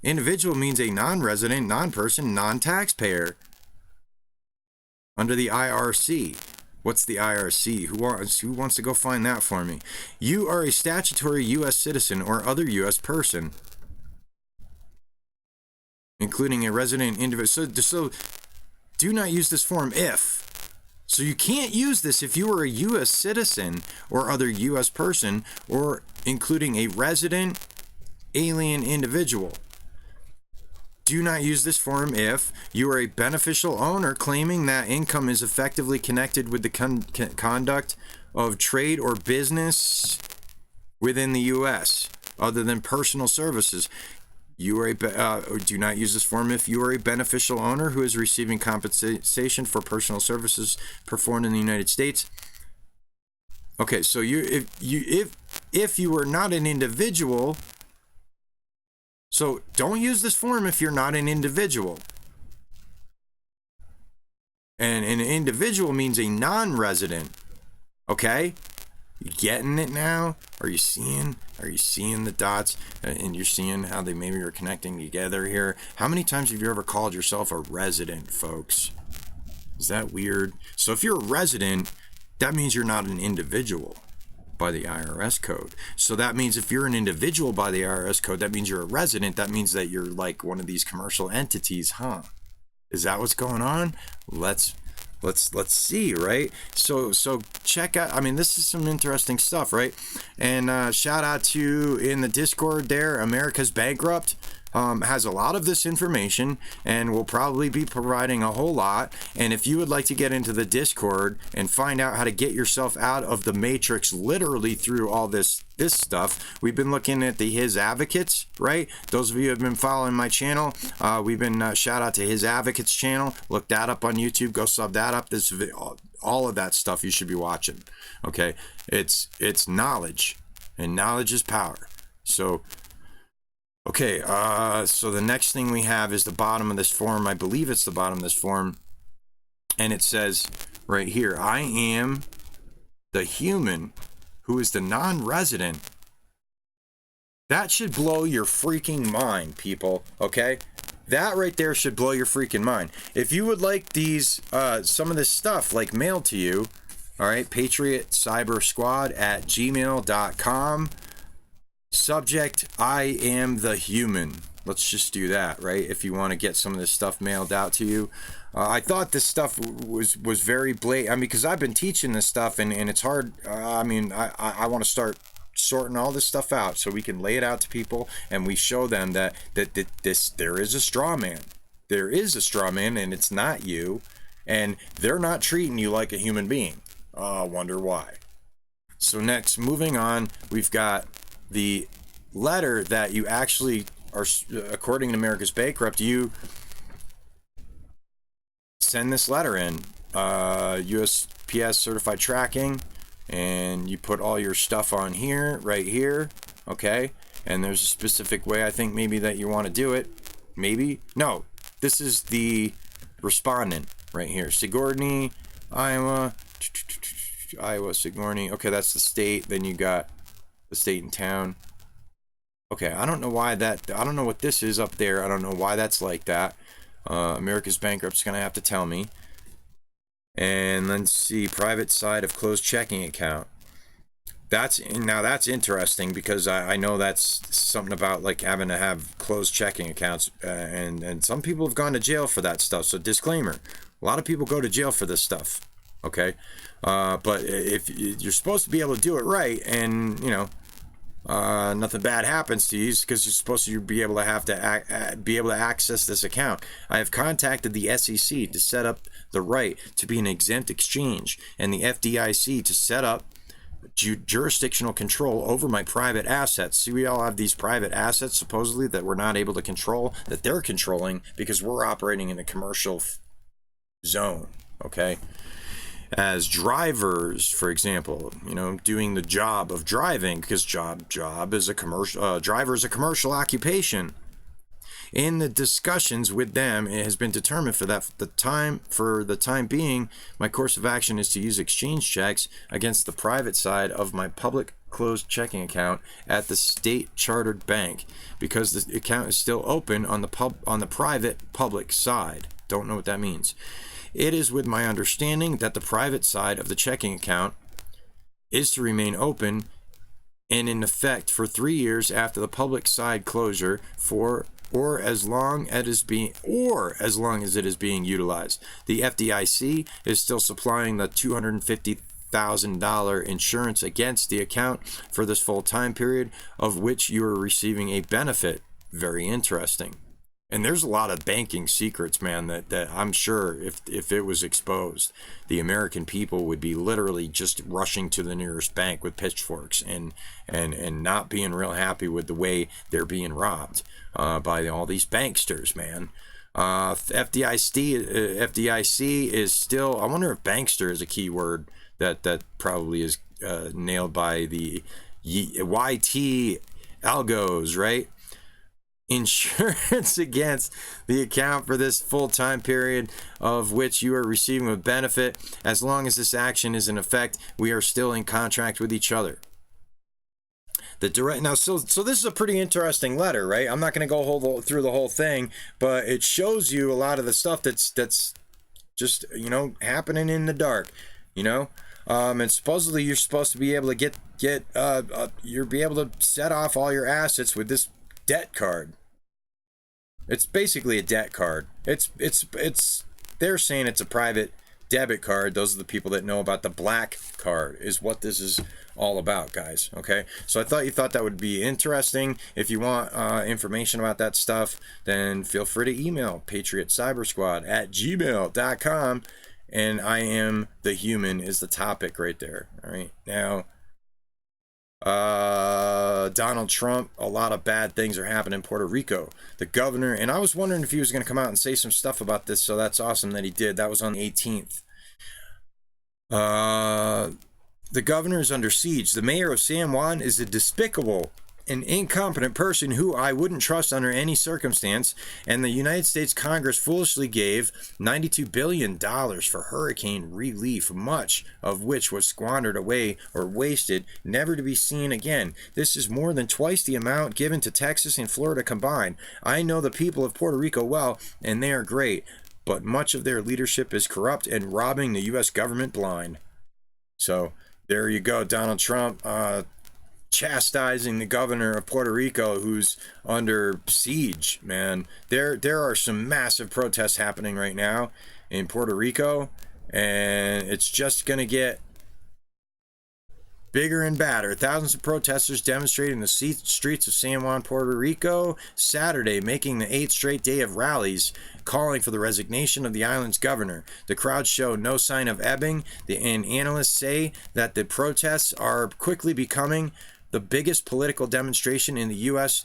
Individual means a non-resident, non-person, non-taxpayer. Under the IRC. What's the IRC? Who wants to go find that for me? You are a statutory U.S. citizen or other U.S. person, including a resident individual. So do not use this form if. So you can't use this if you are a U.S. citizen or other U.S. person, or including a resident alien individual. Do not use this form if you are a beneficial owner claiming that income is effectively connected with the conduct of trade or business within the U.S. other than personal services. or do not use this form if you are a beneficial owner who is receiving compensation for personal services performed in the United States. Okay, so if you are not an individual, so don't use this form if you're not an individual. And an individual means a non-resident. Okay? You getting it now? Are you seeing the dots? And you're seeing how they maybe are connecting together here? How many times have you ever called yourself a resident, folks? Is that weird? So if you're a resident, that means you're not an individual by the IRS code. So that means if you're an individual by the IRS code, that means you're a resident. That means that you're like one of these commercial entities, huh? Is that what's going on? Let's see, right? So check out, I mean, this is some interesting stuff, right? And shout out to in the Discord there, America's Bankrupt has a lot of this information and will probably be providing a whole lot. And if you would like to get into the Discord and find out how to get yourself out of the matrix literally through all this stuff, we've been looking at the His Advocates, right? Those of you who have been following my channel, we've been shout out to His Advocates channel. Look that up on YouTube. Go sub that up. This all of that stuff you should be watching. Okay, it's knowledge, and knowledge is power. So okay, so the next thing we have is the bottom of this form. I believe it's the bottom of this form. And it says right here, I am the human who is the non-resident. That should blow your freaking mind, people, okay? That right there should blow your freaking mind. If you would like these, some of this stuff, like mailed to you, all right, PatriotCybersquad@gmail.com. Subject, I am the human. Let's just do that, right? If you want to get some of this stuff mailed out to you. I thought this stuff was very blatant. I mean, because I've been teaching this stuff and it's hard. I mean, I want to start sorting all this stuff out so we can lay it out to people and we show them that there is a straw man. There is a straw man and it's not you. And they're not treating you like a human being. Wonder why. So next, moving on, we've got the letter that you actually are, according to America's Bankrupt, you send this letter in, USPS certified tracking, and you put all your stuff on here, right here, okay? And there's a specific way, I think, maybe that you want to do it. Maybe? No, this is the respondent right here. Sigourney, Iowa, Sigourney. Okay, that's the state. Then you got the state and town. Okay, I don't know why that, I don't know what this is up there. I don't know why that's like that. America's Bankrupt's gonna have to tell me. And let's see, private side of closed checking account. That's interesting because I know that's something about like having to have closed checking accounts, and some people have gone to jail for that stuff. So disclaimer, a lot of people go to jail for this stuff. Okay, but if you're supposed to be able to do it right, and you know, nothing bad happens to you, because you're supposed to be able to access this account. I have contacted the SEC to set up the right to be an exempt exchange, and the FDIC to set up jurisdictional control over my private assets. See, we all have these private assets supposedly that we're not able to control, that they're controlling because we're operating in a commercial zone. Okay. As drivers, for example, you know, doing the job of driving, because job is a commercial, driver is a commercial occupation. In the discussions with them, it has been determined for the time being, my course of action is to use exchange checks against the private side of my public closed checking account at the state chartered bank, because the account is still open on the private public side. Don't know what that means. It is with my understanding that the private side of the checking account is to remain open and in effect for 3 years after the public side closure or as long as it is being utilized. The FDIC is still supplying the $250,000 insurance against the account for this full time period, of which you are receiving a benefit. Very interesting. And there's a lot of banking secrets, man, that I'm sure if it was exposed, the American people would be literally just rushing to the nearest bank with pitchforks and not being real happy with the way they're being robbed by all these banksters, man. FDIC is still, I wonder if bankster is a key word that probably is nailed by the YT algos, right? Insurance against the account for this full-time period of which you are receiving a benefit. As long as this action is in effect, we are still in contract with each other. So this is a pretty interesting letter, right? I'm not going to go through the whole thing, but it shows you a lot of the stuff that's just, you know, happening in the dark, you know. And supposedly you're supposed to be able to you'll be able to set off all your assets with this debt card. It's basically a debt card. It's they're saying it's a private debit card. Those are the people that know about the black card is what this is all about, guys. Okay, so I thought you thought that would be interesting. If you want information about that stuff, then feel free to email patriotcybersquad@gmail.com. And I am the human is the topic right there. All right, now Donald Trump, a lot of bad things are happening in Puerto Rico. The governor, and I was wondering if he was going to come out and say some stuff about this, so that's awesome that he did. That was on the 18th. The governor is under siege. The mayor of San Juan is a despicable and incompetent person who I wouldn't trust under any circumstance, and the United States Congress foolishly gave $92 billion for hurricane relief, much of which was squandered away or wasted, never to be seen again. This is more than twice the amount given to Texas and Florida combined. I know the people of Puerto Rico well, and they are great, but much of their leadership is corrupt and robbing the U.S. government blind. So there you go, Donald Trump, chastising the governor of Puerto Rico who's under siege, man. There are some massive protests happening right now in Puerto Rico, and it's just going to get bigger and badder. Thousands of protesters demonstrated in the streets of San Juan, Puerto Rico Saturday, making the 8th straight day of rallies calling for the resignation of the island's governor. The crowd showed no sign of ebbing, and analysts say that the protests are quickly becoming the biggest political demonstration in the U.S.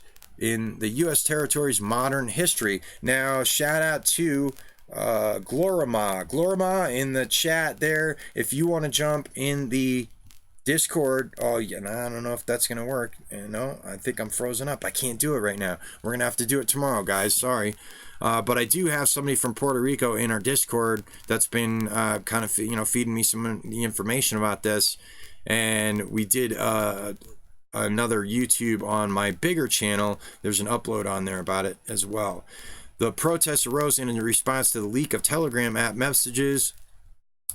territory's modern history. Now, shout out to Glorima in the chat there. If you want to jump in the Discord, I don't know if that's gonna work. No, I think I'm frozen up. I can't do it right now. We're gonna have to do it tomorrow, guys. Sorry. But I do have somebody from Puerto Rico in our Discord that's been kind of feeding me some of the information about this, and we did another YouTube on my bigger channel. There's an upload on there about it as well. The protests arose in response to the leak of Telegram app messages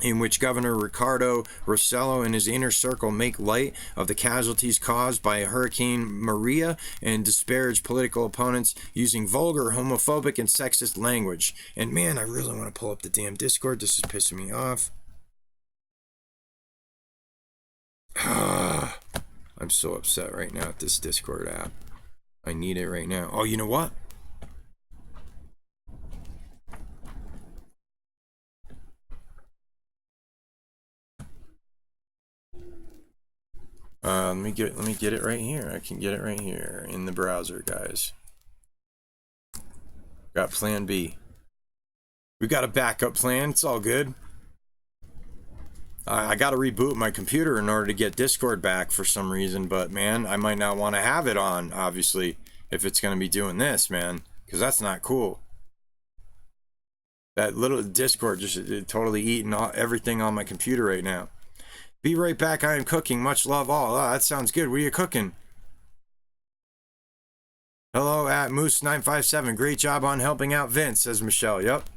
in which Governor Ricardo Rossello and his inner circle make light of the casualties caused by Hurricane Maria and disparage political opponents using vulgar, homophobic, and sexist language. And man, I really want to pull up the damn Discord. This is pissing me off. I'm so upset right now at this Discord app. I need it right now. Oh, you know what? Let me get it right here. I can get it right here in the browser, guys. Got plan B. We got a backup plan. It's all good. I got to reboot my computer in order to get Discord back for some reason, but man, I might not want to have it on, obviously, if it's going to be doing this, man, because that's not cool. That little Discord just totally eating everything on my computer right now. Be right back. I am cooking. Much love all. Oh, that sounds good. What are you cooking? Hello at Moose957. Great job on helping out Vince, says Michelle. Yep.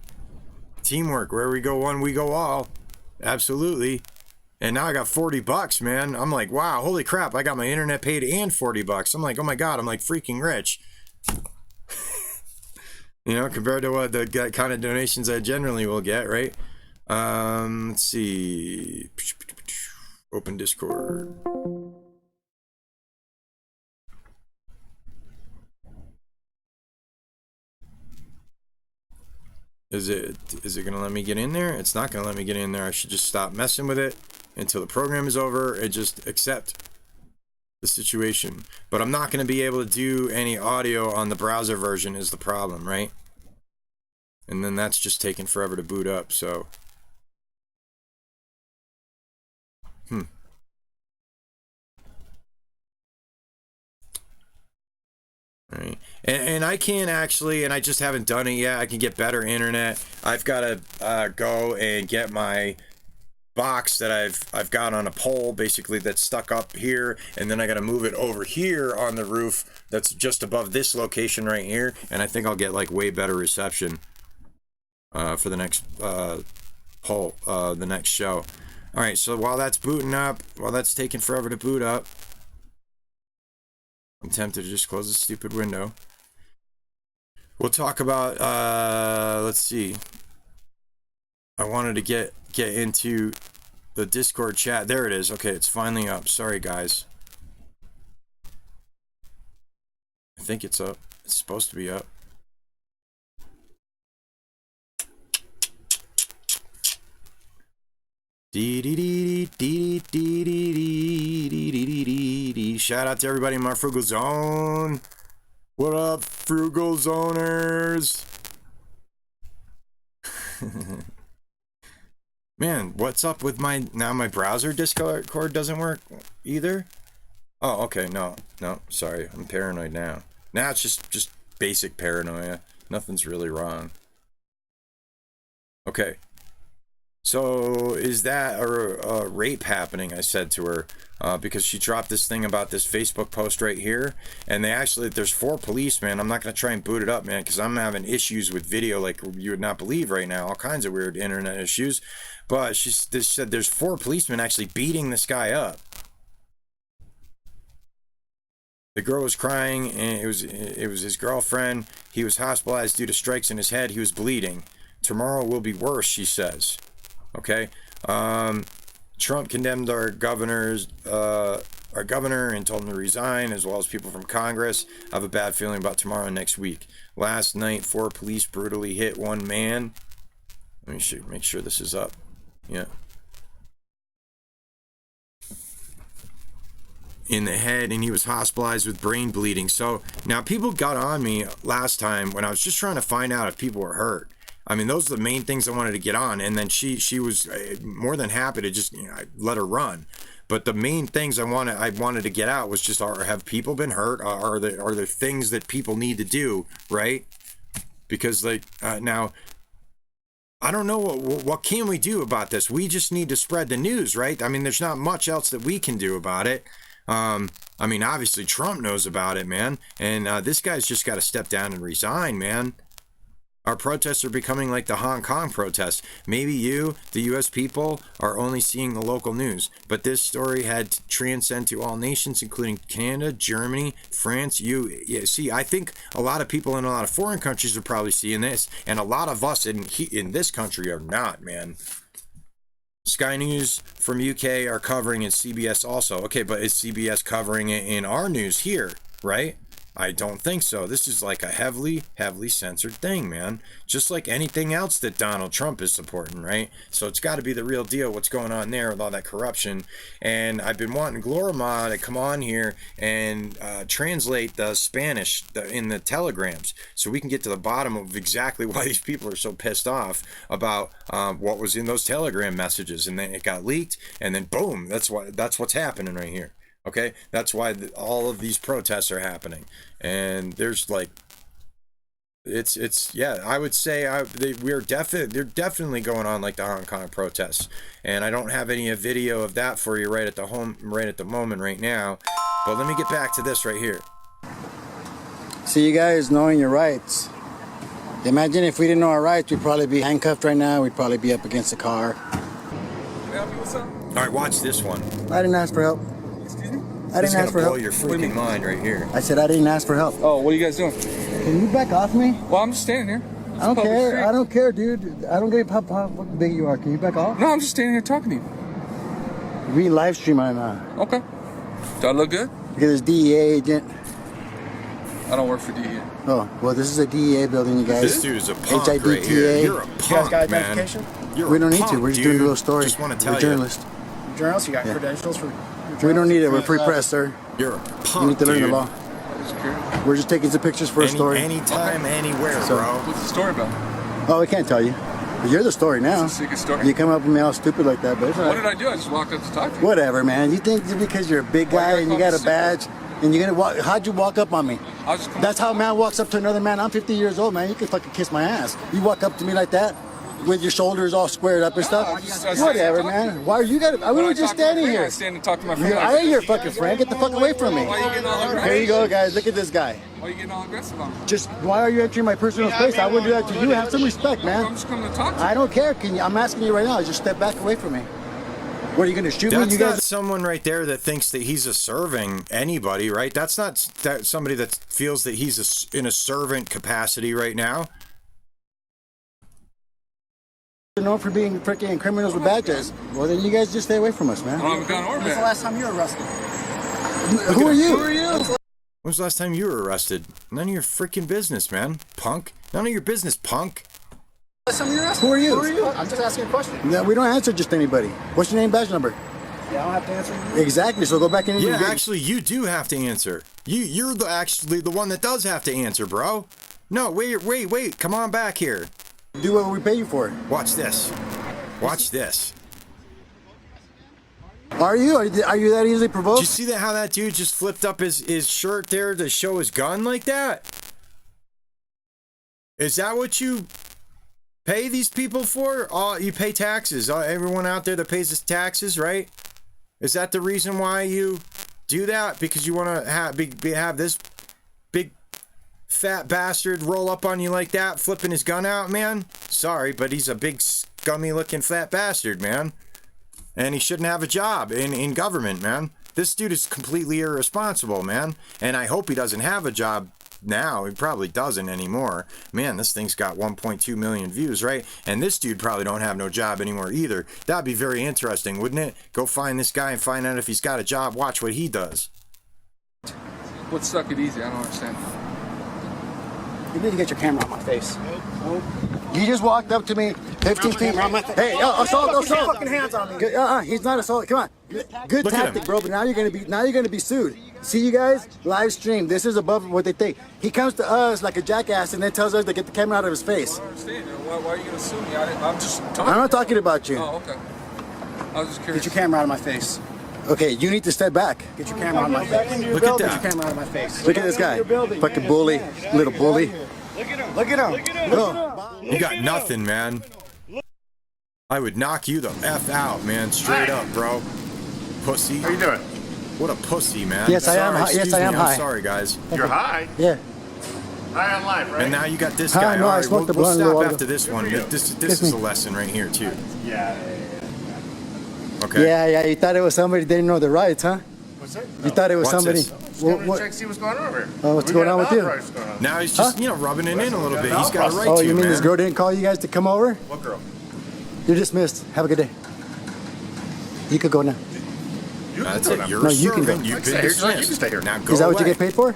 Teamwork. Where we go one, we go all. Absolutely. And now I got $40, man. I'm like, wow, holy crap. I got my internet paid and $40. I'm like, oh my God, I'm like freaking rich. You know, compared to what the kind of donations I generally will get, right? Let's see. Open Discord. Is it going to let me get in there? It's not going to let me get in there. I should just stop messing with it until the program is over and just accept the situation. But I'm not going to be able to do any audio on the browser version is the problem, right? And then that's just taking forever to boot up, so. Right. And I can't actually, and I just haven't done it yet. I can get better internet. I've got to go and get my box that I've got on a pole, basically, that's stuck up here, and then I got to move it over here on the roof that's just above this location right here, and I think I'll get like way better reception for the next the next show. All right, so while that's booting up, while that's taking forever to boot up, I'm tempted to just close this stupid window. We'll talk about, let's see. I wanted to get into the Discord chat. There it is. Okay, it's finally up. Sorry, guys. I think it's up. It's supposed to be up. Shout out to everybody in my Frugal Zone. What up, Frugal Zoners? Man, what's up with my browser Discord doesn't work either? Oh, okay, no, sorry, I'm paranoid now. Now it's just basic paranoia. Nothing's really wrong. Okay. So is that a rape happening? I said to her because she dropped this thing about this Facebook post right here, and there's 4 police, man. I'm not gonna try and boot it up, man, because I'm having issues with video like you would not believe right now. All kinds of weird internet issues. But she said there's 4 policemen actually beating this guy up. The girl was crying, and it was his girlfriend. He was hospitalized due to strikes in his head. He was bleeding. Tomorrow will be worse, she says. Okay, Trump condemned our governor and told him to resign, as well as people from Congress. I have a bad feeling about tomorrow and next week. Last night, 4 police brutally hit one man. Let me make sure this is up. Yeah. In the head, and he was hospitalized with brain bleeding. So now people got on me last time when I was just trying to find out if people were hurt. I mean, those are the main things I wanted to get on, and then she was more than happy to just I let her run. But the main things I wanted to get out was just have people been hurt? Are there things that people need to do, right? Because now I don't know what can we do about this. We just need to spread the news, right? I mean, there's not much else that we can do about it. I mean, obviously Trump knows about it, man, and this guy's just got to step down and resign, man. Our protests are becoming like the Hong Kong protests.Maybe you, the U.S. people, are only seeing the local news, but this story had to transcend to all nations, including Canada, Germany, France. See, I think a lot of people in a lot of foreign countries are probably seeing this, and a lot of us in this country are not, man. Sky News from UK are covering it, CBS also. Okay, but is CBS covering it in our news here, right? I don't think so. This is like a heavily censored thing, man. Just like anything else that Donald Trump is supporting, right? So it's got to be the real deal, what's going on there with all that corruption. And I've been wanting Glorima to come on here and translate the Spanish in the telegrams so we can get to the bottom of exactly why these people are so pissed off about what was in those telegram messages. And then it got leaked, and then boom, that's what's happening right here. Okay, that's why all of these protests are happening, and there's like, yeah, I would say they're definitely going on like the Hong Kong protests, and I don't have any video of that for you right at the moment right now, but let me get back to this right here. See, you guys knowing your rights. Imagine if we didn't know our rights, we'd probably be handcuffed right now. We'd probably be up against a car. Can I help you with something? All right, watch this one. I didn't ask for help. I didn't ask for help. This is gonna blow your freaking mind right here. I said I didn't ask for help. Oh, what are you guys doing? Can you back off me? Well, I'm just standing here. I don't care. I don't care, dude. I don't give a how big you are. Can you back off? No, I'm just standing here talking to you. We live stream right now. Okay. Do I look good? Look at this DEA agent. I don't work for DEA. Oh, well, this is a DEA building, you guys. This dude is a punk right here. You're a punk, You guys got man. identification? We don't need to. We're just doing a little story. Just want to We're tell you. journalists. Journalists, you got Yeah. credentials for... We don't need it. We're free press, sir. You're a punk, You need to learn dude. the law. We're just taking some pictures for a story. Anytime, anywhere, bro. What's the story about? Oh, we can't tell you. But you're the story now. It's a secret story. You come up with me all stupid like that, but it's all What right. did I do? I just walked up to talk to you. Whatever, man. You think just because you're a big guy and you got a badge and you're gonna walk? How'd you walk up on me? I was just coming That's how a man walks up to another man. I'm 50 years old, man. You can fucking kiss my ass. You walk up to me like that, with your shoulders all squared up and stuff. Whatever, man. Why are you got? We were just standing here. I stand and talk to my friend. I ain't your fucking friend. Get the fuck away from me. Why are you getting all aggressive? Here you go, guys. Look at this guy. Why are you getting all aggressive on me? Just why are you entering my personal space? I wouldn't do that to you. Have some respect, man. I'm just coming to talk to you. I don't care. I'm asking you right now. Just step back away from me. What are you going to shoot me? That's You not guys. someone right there that thinks that he's a serving anybody, right? That's not somebody that feels that he's in a servant capacity right now. You're known for being freaking criminals with badges. Well, then you guys just stay away from us, man. I don't have a gun or When's the badge. last time you were arrested? Who are you? When was the last time you were arrested? None of your freaking business, man. Punk. None of your business, punk. Who are you? I'm just asking a question. No, we don't answer just anybody. What's your name, badge number? Yeah, I don't have to answer you. Exactly. So go back in. Yeah, actually, you do have to answer. You're actually the one that does have to answer, bro. No, wait. Come on back here. Do what we pay you for. Watch this. Watch this. Are you that easily provoked? Did you see that? How that dude just flipped up his shirt there to show his gun like that? Is that what you pay these people for? Oh, you pay taxes. Everyone out there that pays his taxes, right? Is that the reason why you do that? Because you want to have this big fat bastard roll up on you like that, flipping his gun out, man? Sorry, but he's a big scummy looking fat bastard, man. And he shouldn't have a job in government, man. This dude is completely irresponsible, man. And I hope he doesn't have a job now. He probably doesn't anymore. Man, this thing's got 1.2 million views, right? And this dude probably don't have no job anymore either. That'd be very interesting, wouldn't it? Go find this guy and find out if he's got a job. Watch what he does. What's suck it easy? I don't understand. You need to get your camera on my face. You just walked up to me 15 feet. Hey, assault! Fucking hands on me. He's not assault. Come on. Good Look at tactic, him. bro. But now you're gonna be sued. See, you guys, live stream. This is above what they think. He comes to us like a jackass and then tells us to get the camera out of his face. I don't understand. Why are you going to sue me? I'm just talking. I'm not talking about you. Oh, okay. I was just curious. Get your camera out of my face. Okay, you need to step back. Get your camera out of my face. Look at Get your that. camera out of my face. Look at this guy. Fucking bully. Little bully. Look at him. Go. You got nothing, man. I would knock you the F out, man. Straight up, bro. Pussy. How you doing? What a pussy, man. Yes, I am high. Excuse Yes, I am me, high. I'm sorry, guys. You're high? Yeah. High on life, right? And now you got this Ah, guy. no, I All right, smoked we'll the blunt a stop little while after ago. this one. This Kiss is me. a lesson right here, too. Yeah. Okay. Yeah. You thought it was somebody didn't know the rights, huh? What's that? You thought it was Watch somebody. this. Just come and check, see what's going on over here. Oh, what's We going got on with an you? outprice going on. Now he's just, rubbing it in a little bit. He's got a right Oh, to, you mean man. this girl didn't call you guys to come over? What girl? You're dismissed. Have a good day. You could go now. You That's can it. go now. You're No, a you can servant. go. You've Stay been here just like you dismissed. can stay here. Now go Is that what away. you get paid for?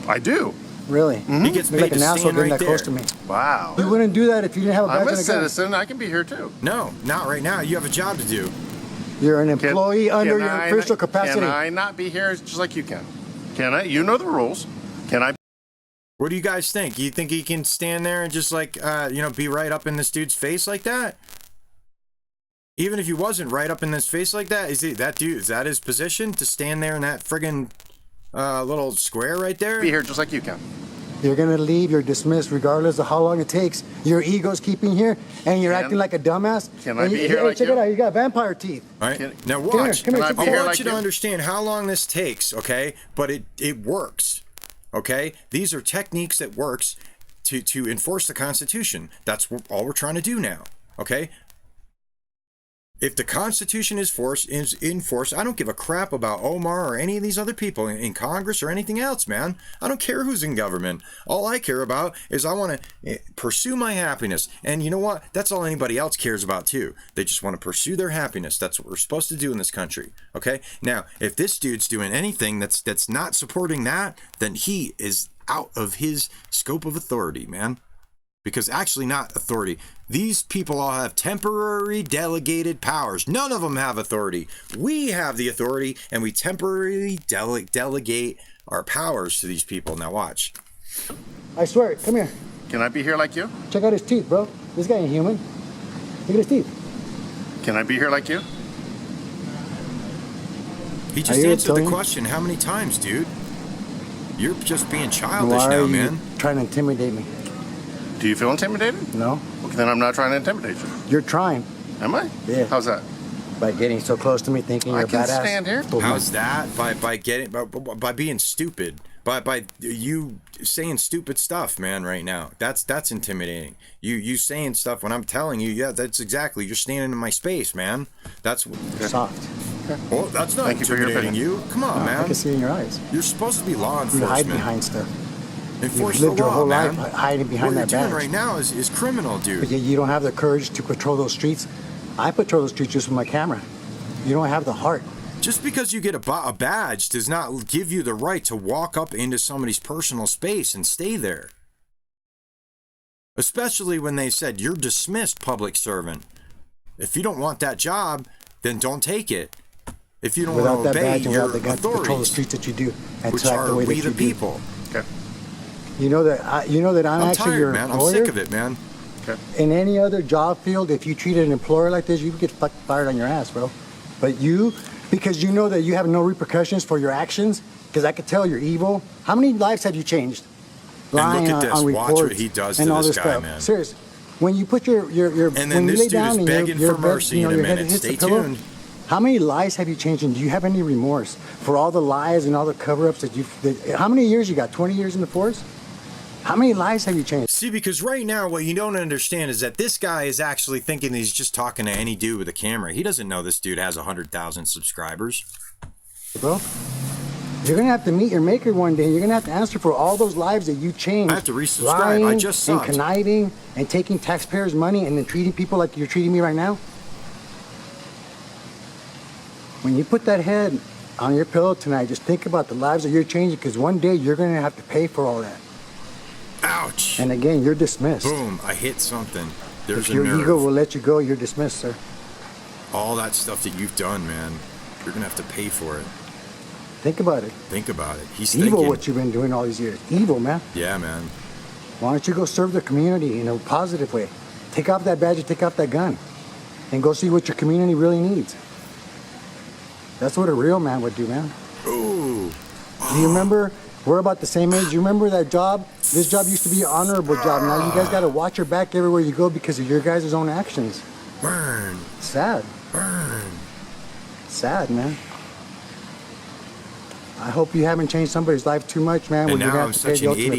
I do. Really? He gets You're paid like an to asshole stand getting right that close there. to me. Wow. You wouldn't do that if you didn't have a badge I'm a and a gun. citizen. I can be here too. No, not right now. You have a job to do. You're an employee under your I official not- capacity. Can I not be here just like you can? Can I? You know the rules. Can I? What do you guys think? You think he can stand there and just like, be right up in this dude's face like that? Even if he wasn't right up in his face like that, is that his position to stand there in that friggin' little square right there? Be here just like you can. You're going to leave. You're dismissed regardless of how long it takes. Your ego's keeping here, and you're acting like a dumbass. Can I And be you- here hey, like check you? it out. You got vampire teeth. All right. Now Come here, watch. come here, Can I check be I it here out. want like you to you? understand how long this takes, okay? But it works, okay? These are techniques that works to enforce the Constitution. That's all we're trying to do now, okay? If the Constitution is enforced, I don't give a crap about Omar or any of these other people in Congress or anything else, man. I don't care who's in government. All I care about is I want to pursue my happiness. And you know what? That's all anybody else cares about too. They just want to pursue their happiness. That's what we're supposed to do in this country. Okay? Now, if this dude's doing anything that's not supporting that, then he is out of his scope of authority, man. Because actually not authority. These people all have temporary delegated powers. None of them have authority. We have the authority, and we temporarily delegate our powers to these people. Now watch. I swear it. Come here. Can I be here like you? Check out his teeth, bro. This guy ain't human. Look at his teeth. Can I be here like you? He just answered the question how many times, dude? You're just being childish Why now, are you man. trying to intimidate me? Do you feel intimidated? No. Okay, then I'm not trying to intimidate you. You're trying. Am I? Yeah. How's that? By getting so close to me, thinking you're a badass. I can stand here. How's that? By being stupid. By you saying stupid stuff, man, right now. That's intimidating. You saying stuff when I'm telling you, yeah, that's exactly. You're standing in my space, man. That's soft. Well, that's not Thank you for your intimidating opinion. you. Come on, man. I can see it in your eyes. You're supposed to be law You enforcement. hide behind stuff. Enforce You've the lived your law, whole man. life hiding behind what that you're badge. doing right now is criminal, dude. But yet you don't have the courage to patrol those streets. I patrol the streets just with my camera. You don't have the heart. Just because you get a badge does not give you the right to walk up into somebody's personal space and stay there. Especially when they said, you're dismissed, public servant. If you don't want that job, then don't take it. If you don't Without want to that obey badge and your without the gun to patrol the authorities, streets that you do, and which to act are the way that we you the do. people. Okay. You know that I'm I'm actually tired, your man. I'm employer. sick of it, man. Okay. In any other job field, if you treated an employer like this, you would get fired on your ass, bro. But you, because you know that you have no repercussions for your actions, because I could tell you're evil. How many lives have you changed? Lying and look at this. on Watch reports what he does to and all this this guy, stuff. man. Serious. When you put your And when then you this lay dude down is and begging your for bed, mercy you know, in a your head minute. hits the Stay pillow, tuned. how many lives have you changed, and do you have any remorse for all the lies and all the cover-ups how many years you got? 20 years in the force? How many lives have you changed? See, because right now what you don't understand is that this guy is actually thinking he's just talking to any dude with a camera. He doesn't know this dude has 100,000 subscribers. Bro, you're going to have to meet your maker one day. You're going to have to answer for all those lives that you changed. I have to resubscribe. Lying I just and subbed. conniving and taking taxpayers' money and then treating people like you're treating me right now. When you put that head on your pillow tonight, just think about the lives that you're changing, because one day you're going to have to pay for all that. Ouch. And again, you're dismissed. Boom, I hit something. There's If a your nerve. ego will let you go, you're dismissed, sir. All that stuff that you've done, man, you're going to have to pay for it. Think about it. Think about it. He's Evil thinking. what you've been doing all these years. Evil, man. Yeah, man. Why don't you go serve the community in a positive way? Take off that badge and take off that gun. And go see what your community really needs. That's what a real man would do, man. Ooh. Do you remember? We're about the same age. You remember that job? This job used to be an honorable job. Now you guys got to watch your back everywhere you go because of your guys' own actions. Burn. Sad. Burn. Sad, man. I hope you haven't changed somebody's life too much, man. And when you're now gonna I'm have to pay such the an ultimate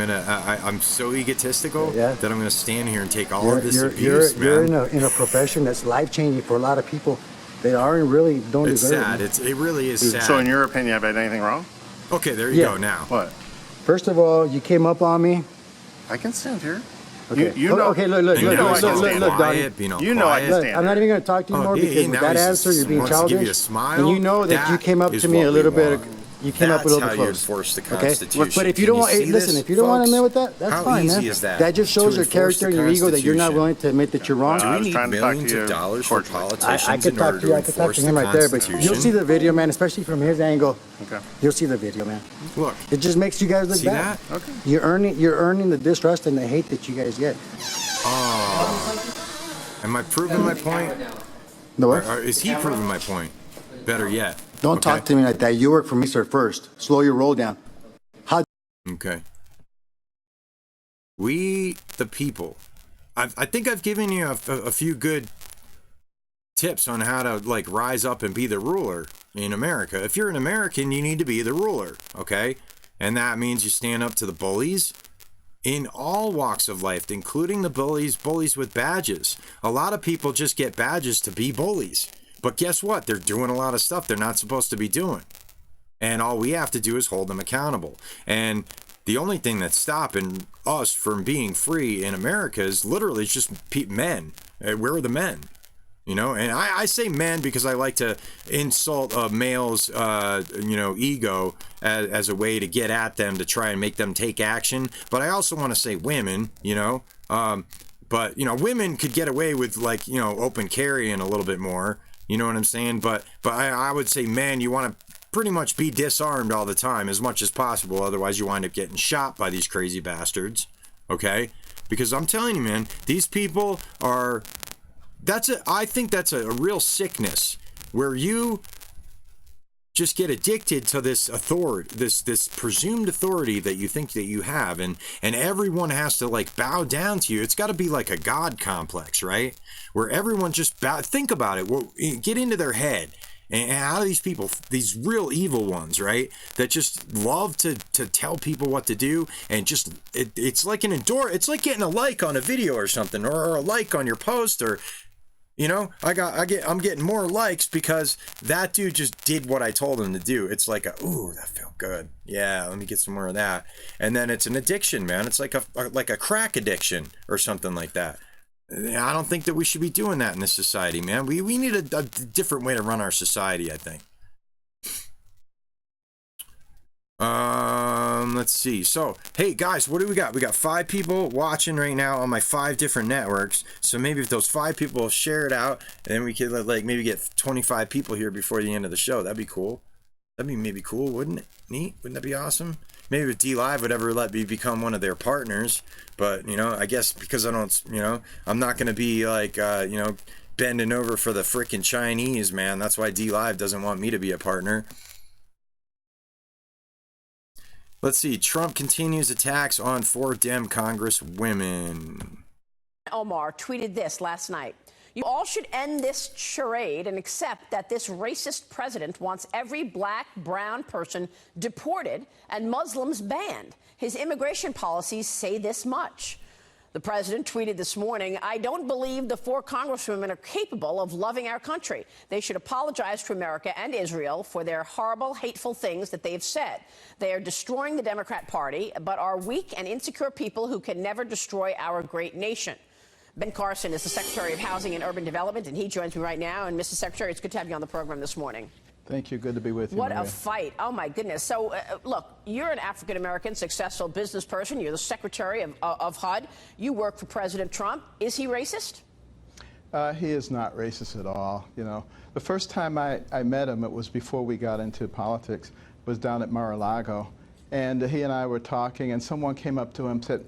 idiot. price. I'm so egotistical Yeah. that I'm gonna stand here and take all of this You're abuse, man. in a profession that's life changing for a lot of people that aren't really don't It's deserve sad. it. It really is sad. So in your opinion, have I done anything wrong? Okay, there you Yeah. go now. What? First of all, you came up on me. I can stand here. Okay. You know. Okay, look, And now I can he's stand quiet, Donnie. being all You know I quiet. can Look, stand I'm not here. even going to talk to you Oh, more yeah, because with now that he's answer, just you're being wants to give childish. you a smile. And you know that you came up is to me what a we little bit. want. You came up a little That's bit how you close. enforce the Okay? Constitution. But if you Can don't want, see listen, this, if you don't want to folks? admit with that, that's How fine, easy man. is that That just to shows your enforce character the and your ego that you're not Constitution? willing to admit that you're wrong. Do I we was need trying to talk to millions you of dollars for cordially. politicians I could in talk order to you. to I could talk enforce to the him right there, but Constitution? you'll see the video, man, especially from his angle. Okay. You'll see the video, man. Look, It just makes you guys look see bad. that? Okay. You're earning the distrust and the hate that you guys get. Am I proving my point? No, Or is he proving my point? Better yet. don't talk to me like that. You work for me, sir, first. Slow your roll down. Okay. We, the people. I think I've given you a few good tips on how to like rise up and be the ruler in America. If you're an American, you need to be the ruler, okay? And that means you stand up to the bullies in all walks of life, including the bullies with badges. A lot of people just get badges to be bullies. But guess what? They're doing a lot of stuff they're not supposed to be doing. And all we have to do is hold them accountable. And the only thing that's stopping us from being free in America is literally just men. Where are the men? You know, and I say men because I like to insult a male's, you know, ego as a way to get at them to try and make them take action. But I also want to say women, you know, but, you know, women could get away with, like, you know, open carrying a little bit more. You know what I'm saying? But I would say men, you want to pretty much be disarmed all the time as much as possible. Otherwise, you wind up getting shot by these crazy bastards. Okay? Because I'm telling you, man, these people are... I think that's a real sickness where you just get addicted to this authority, this presumed authority that you think that you have, and everyone has to like bow down to you. It's got to be like a God complex, right? Where everyone just think about it. Well, get into their head. And how do these people, these real evil ones, right, that just love to tell people what to do, and just it's like it's like getting a like on a video or something, or a like on your post, or, you know, I'm getting more likes because that dude just did what I told him to do. It's like ooh, that felt good. Yeah, let me get some more of that. And then it's an addiction, man. It's like a crack addiction or something like that. I don't think that we should be doing that in this society, man. We need a different way to run our society, I think. Let's see. So, hey guys, what do we got? We got 5 people watching right now on my 5 different networks. So maybe if those 5 people share it out, and then we could like maybe get 25 people here before the end of the show. That'd be cool. That'd be maybe cool, wouldn't it? Neat? Wouldn't that be awesome? Maybe if D-Live would ever let me become one of their partners. But, you know, I guess because I don't, you know, I'm not going to be like, you know, bending over for the freaking Chinese, man. That's why D-Live doesn't want me to be a partner. Let's see. Trump continues attacks on 4 Dem Congress women. Omar tweeted this last night. You all should end this charade and accept that this racist president wants every black, brown person deported and Muslims banned. His immigration policies say this much. The president tweeted this morning, I don't believe the 4 congresswomen are capable of loving our country. They should apologize to America and Israel for their horrible, hateful things that they've said. They are destroying the Democrat Party, but are weak and insecure people who can never destroy our great nation. Ben Carson is the Secretary of Housing and Urban Development, and he joins me right now. And, Mr. Secretary, it's good to have you on the program this morning. Thank you. Good to be with you. What Maria. a fight. Oh, my goodness. So, look, you're an African-American successful business person. You're the Secretary of HUD. You work for President Trump. Is he racist? He is not racist at all. You know, the first time I met him, it was before we got into politics, was down at Mar-a-Lago. And he and I were talking, and someone came up to him and said,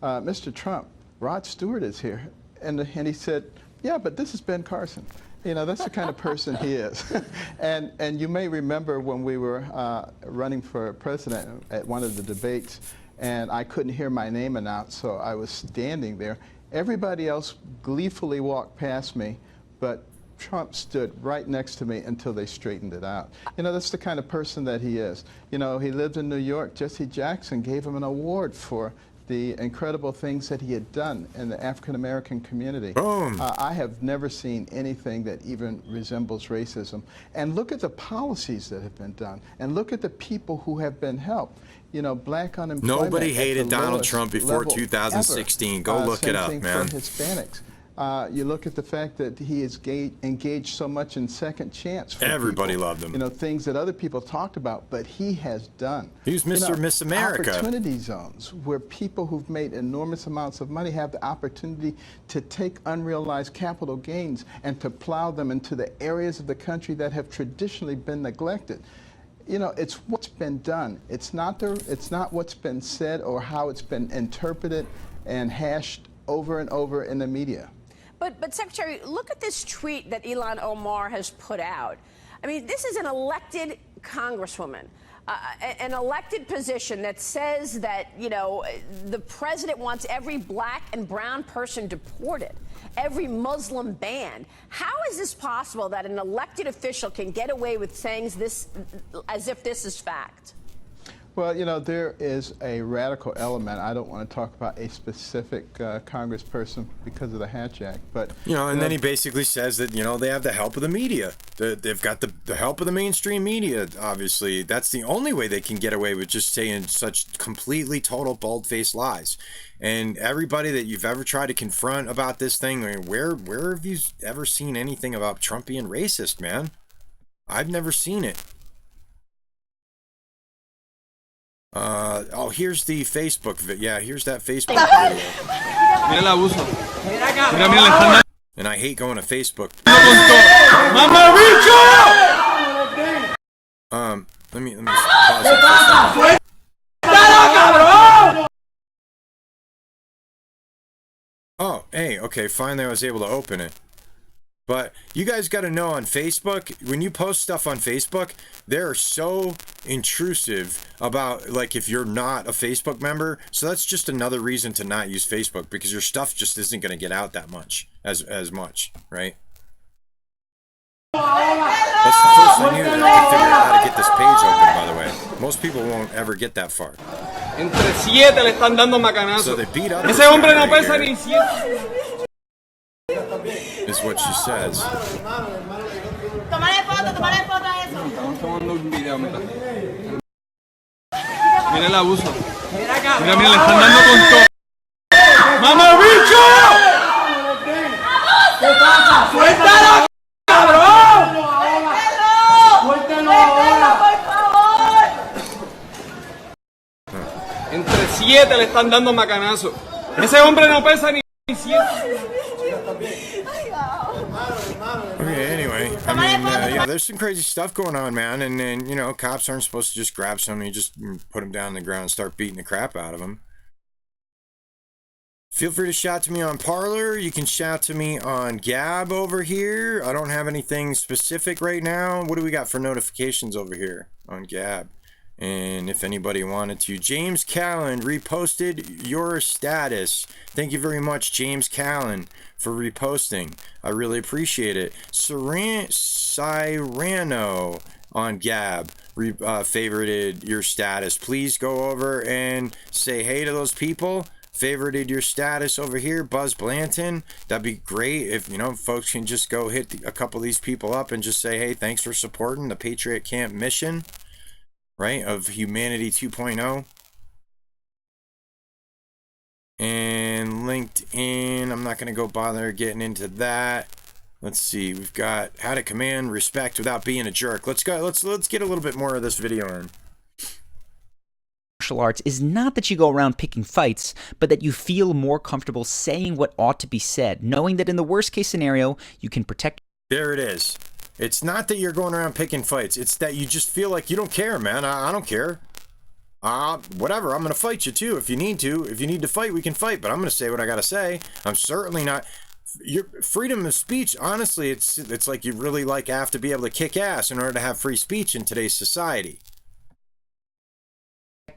Mr. Trump, Rod Stewart is here. And he said, yeah, but this is Ben Carson. You know, that's the kind of person he is. and you may remember when we were running for president at one of the debates, and I couldn't hear my name announced, so I was standing there. Everybody else gleefully walked past me, but Trump stood right next to me until they straightened it out. You know, that's the kind of person that he is. You know, he lived in New York. Jesse Jackson gave him an award for the incredible things that he had done in the African-American community. Boom. I have never seen anything that even resembles racism. And look at the policies that have been done. And look at the people who have been helped. You know, black unemployment. Nobody hated Donald Trump before 2016. Go look it up, man. For Hispanics. You look at the fact that he has engaged so much in second chance for everybody people. loved him. You know, things that other people talked about, but he has done. He was Mr. Miss America. Opportunity zones where people who've made enormous amounts of money have the opportunity to take unrealized capital gains and to plow them into the areas of the country that have traditionally been neglected. You know, it's what's been done. It's not what's been said or how it's been interpreted and hashed over and over in the media. But Secretary, look at this tweet that Ilhan Omar has put out. I mean, this is an elected congresswoman, an elected position that says that, you know, the president wants every black and brown person deported, every Muslim banned. How is this possible that an elected official can get away with saying this as if this is fact? Well, you know, there is a radical element. I don't want to talk about a specific congressperson because of the Hatch Act, but... You know, and then he basically says that, you know, they have the help of the media. They've got the help of the mainstream media, obviously. That's the only way they can get away with just saying such completely total bald-faced lies. And everybody that you've ever tried to confront about this thing, I mean, where have you ever seen anything about Trump being racist, man? I've never seen it. Oh, here's the Facebook video. Yeah, here's that Facebook video. And I hate going to Facebook. Let me pause it for a second. Oh, hey, okay, finally I was able to open it. But you guys got to know on Facebook, when you post stuff on Facebook, they're so intrusive about, like, if you're not a Facebook member. So that's just another reason to not use Facebook, because your stuff just isn't going to get out that much, as much, right? That's the first thing you have to figure out how to get this page open, by the way. Most people won't ever get that far. So they beat up this guy right here. Is what she says. Mira el abuso. Mira, le están dando con todo. ¡Mamá bicho! ¿Qué pasa? ¡Suéltalo, cabrón! ¡Suéltalo ahora! Entre 7 le están dando macanazo. Ese hombre no pesa ni 7. Okay, anyway, I mean, yeah, there's some crazy stuff going on, man, and then, you know, cops aren't supposed to just grab somebody, just put him down on the ground and start beating the crap out of him. Feel free to shout to me on Parler. You can shout to me on Gab over here. I don't have anything specific right now. What do we got for notifications over here on Gab? And if anybody wanted to, James Callan reposted your status. Thank you very much, James Callan, for reposting. I really appreciate it. Cyrano on Gab favorited your status. Please go over and say hey to those people. Favorited your status over here. Buzz Blanton, that'd be great if, you know, folks can just go hit a couple of these people up and just say, hey, thanks for supporting the Patriot Camp mission, right, of Humanity 2.0. And LinkedIn, I'm not going to go bother getting into that. Let's see, we've got how to command respect without being a jerk. Let's go, let's get a little bit more of this video in. Martial arts is not that you go around picking fights, but that you feel more comfortable saying what ought to be said, knowing that in the worst case scenario, you can protect. There it is. It's not that you're going around picking fights. It's that you just feel like you don't care, man. I don't care. Whatever. I'm going to fight you too if you need to. If you need to fight, we can fight, but I'm going to say what I got to say. I'm certainly not. Your freedom of speech, honestly, it's like you really have to be able to kick ass in order to have free speech in today's society.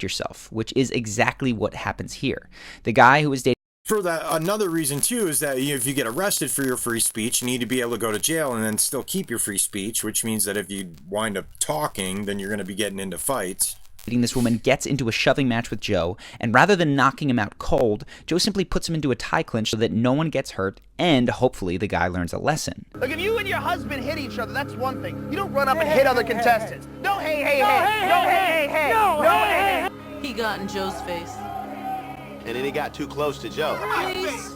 Yourself, which is exactly what happens here. The guy who was dating for that, another reason too is that if you get arrested for your free speech, you need to be able to go to jail and then still keep your free speech, which means that if you wind up talking, then you're going to be getting into fights. This woman gets into a shoving match with Joe, and rather than knocking him out cold, Joe simply puts him into a tie clinch so that no one gets hurt, and hopefully the guy learns a lesson. Look, if you and your husband hit each other, that's one thing. You don't run up and hit other contestants. No, hey, hey, hey. No, hey, hey, hey. No, hey, hey. He got in Joe's face. And then he got too close to Joe. Please.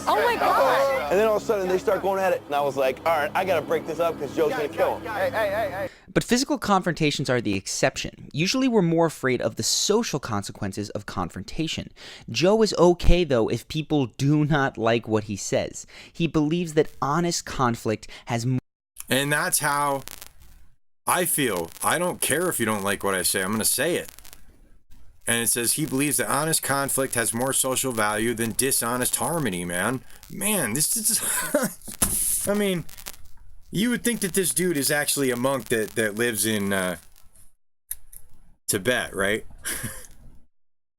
Oh my God. And then all of a sudden they start going at it, and I was like, all right, I gotta break this up because Joe's gonna kill him. Hey. But physical confrontations are the exception. Usually we're more afraid of the social consequences of confrontation. Joe is okay though if people do not like what he says. He believes that honest conflict has more. And that's how I feel. I don't care if you don't like what I say. I'm going to say it. And it says he believes that honest conflict has more social value than dishonest harmony, man. Man, this is... I mean, you would think that this dude is actually a monk that lives in Tibet, right?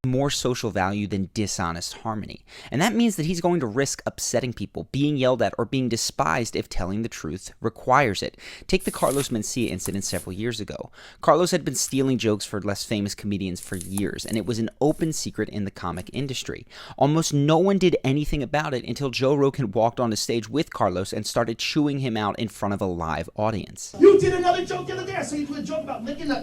more social value than dishonest harmony. And that means that he's going to risk upsetting people, being yelled at, or being despised if telling the truth requires it. Take the Carlos Mencia incident several years ago. Carlos had been stealing jokes for less famous comedians for years, and it was an open secret in the comic industry. Almost no one did anything about it until Joe Rogan walked on the stage with Carlos and started chewing him out in front of a live audience. You did another joke the other day. I saw you do a joke about licking a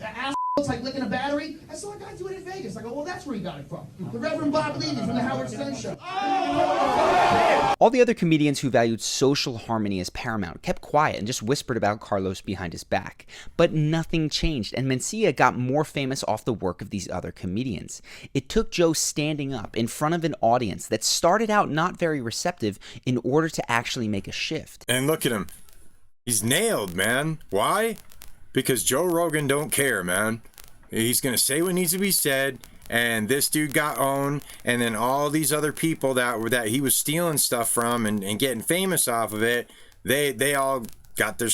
ass. It's like licking a battery. I saw a guy do it in Vegas. I go, well, that's where he got it from. The Reverend Bob Levy from the Howard Stern Show. All the other comedians who valued social harmony as paramount kept quiet and just whispered about Carlos behind his back. But nothing changed, and Mencia got more famous off the work of these other comedians. It took Joe standing up in front of an audience that started out not very receptive in order to actually make a shift. And look at him. He's nailed, man. Why? Because Joe Rogan don't care, man. He's going to say what needs to be said, and this dude got owned, and then all these other people that he was stealing stuff from and getting famous off of it, they all got their,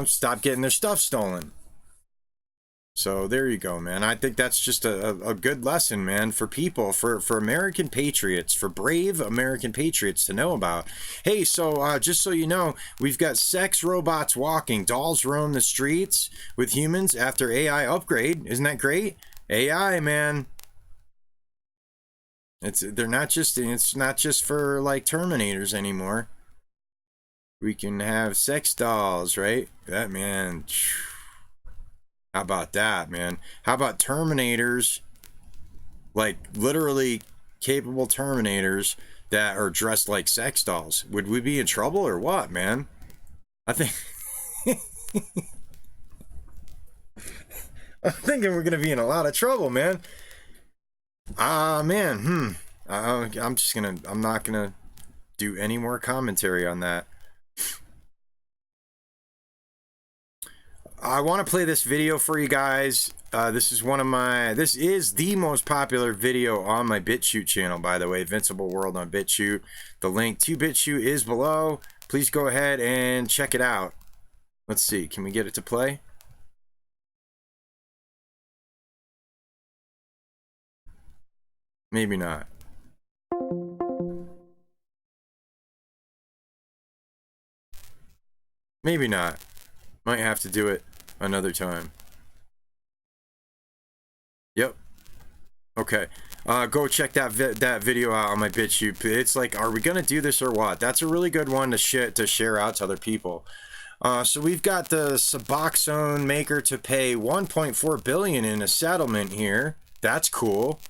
stopped getting their stuff stolen. So there you go, man. I think that's just a good lesson, man, for people, for American patriots, for brave American patriots to know about. Hey, so just so you know, we've got sex robots walking. Dolls roam the streets with humans after AI upgrade. Isn't that great? AI, man. It's not just for like Terminators anymore. We can have sex dolls, right? That, man. How about that, man? How about Terminators, like literally capable Terminators that are dressed like sex dolls? Would we be in trouble or what, man? I think I'm thinking we're gonna be in a lot of trouble, man. I'm not gonna do any more commentary on that. I want to play this video for you guys. This is the most popular video on my BitChute channel, by the way, Invincible World on BitChute. The link to BitChute is below. Please go ahead and check it out. Let's see, can we get it to play? Maybe not. Maybe not. Might have to do it another time. Yep. Okay. Go check that video out on my BitChute. It's like, are we gonna do this or what? That's a really good one to share out to other people. So we've got the Suboxone maker to pay $1.4 billion in a settlement here. That's cool.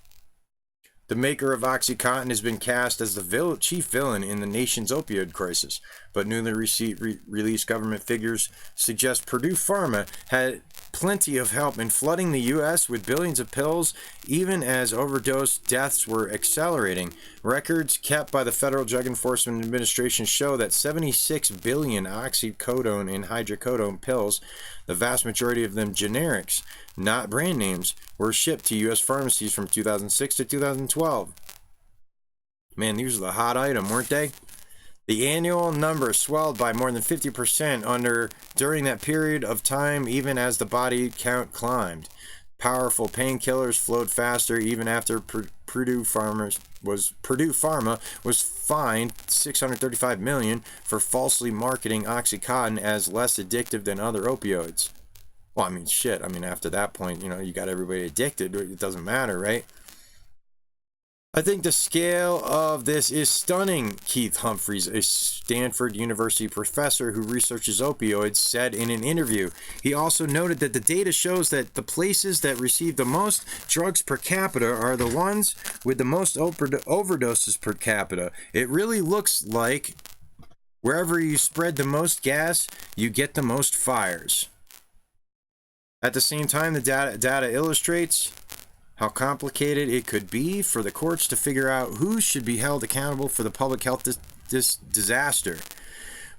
The maker of OxyContin has been cast as the chief villain in the nation's opioid crisis, but newly released government figures suggest Purdue Pharma had plenty of help in flooding the U.S. with billions of pills, even as overdose deaths were accelerating. Records kept by the Federal Drug Enforcement Administration show that 76 billion oxycodone and hydrocodone pills, the vast majority of them generics, not brand names, were shipped to U.S. pharmacies from 2006 to 2012. Man, these were the hot item, weren't they? The annual number swelled by more than 50% during that period of time, even as the body count climbed. Powerful painkillers flowed faster even after Purdue Pharma was fined $635 million for falsely marketing OxyContin as less addictive than other opioids. Well, I mean, shit. I mean, after that point, you got everybody addicted. It doesn't matter, right? I think the scale of this is stunning, Keith Humphreys, a Stanford University professor who researches opioids, said in an interview. He also noted that the data shows that the places that receive the most drugs per capita are the ones with the most overdoses per capita. It really looks like wherever you spread the most gas, you get the most fires. At the same time, the data illustrates how complicated it could be for the courts to figure out who should be held accountable for the public health disaster.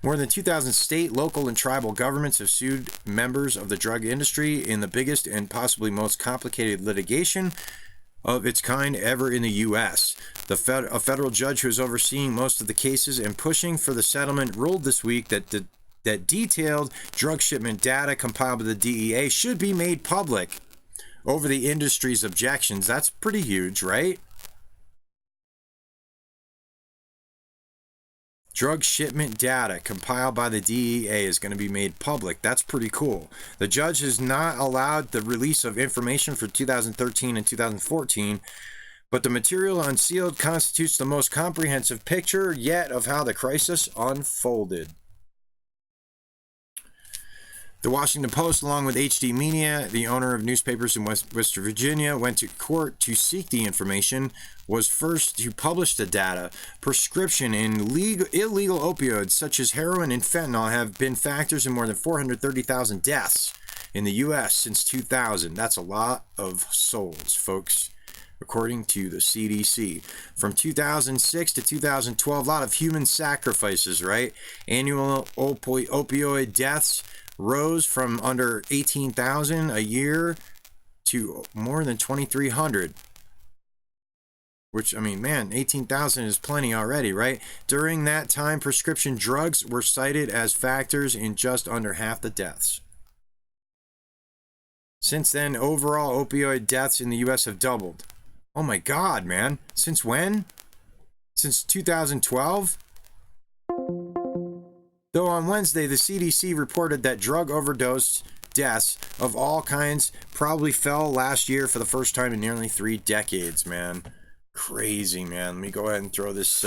More than 2,000 state, local, and tribal governments have sued members of the drug industry in the biggest and possibly most complicated litigation of its kind ever in the U.S. A federal judge who is overseeing most of the cases and pushing for the settlement ruled this week that detailed drug shipment data compiled by the DEA should be made public. over the industry's objections. That's pretty huge, right? Drug shipment data compiled by the DEA is going to be made public. That's pretty cool. The judge has not allowed the release of information for 2013 and 2014, but the material unsealed constitutes the most comprehensive picture yet of how the crisis unfolded. The Washington Post, along with HD Media, the owner of newspapers in West Virginia, went to court to seek the information, was first to publish the data. Prescription and illegal opioids such as heroin and fentanyl have been factors in more than 430,000 deaths in the U.S. since 2000. That's a lot of souls, folks, according to the CDC. From 2006 to 2012, a lot of human sacrifices, right? Annual opioid deaths rose from under 18,000 a year to more than 2,300. Which, I mean, man, 18,000 is plenty already, right? During that time, prescription drugs were cited as factors in just under half the deaths. Since then, overall opioid deaths in the U.S. have doubled. Oh my God, man. Since when? Since 2012? Though on Wednesday, the CDC reported that drug overdose deaths of all kinds probably fell last year for the first time in nearly 3 decades, man. Crazy, man. Let me go ahead and throw this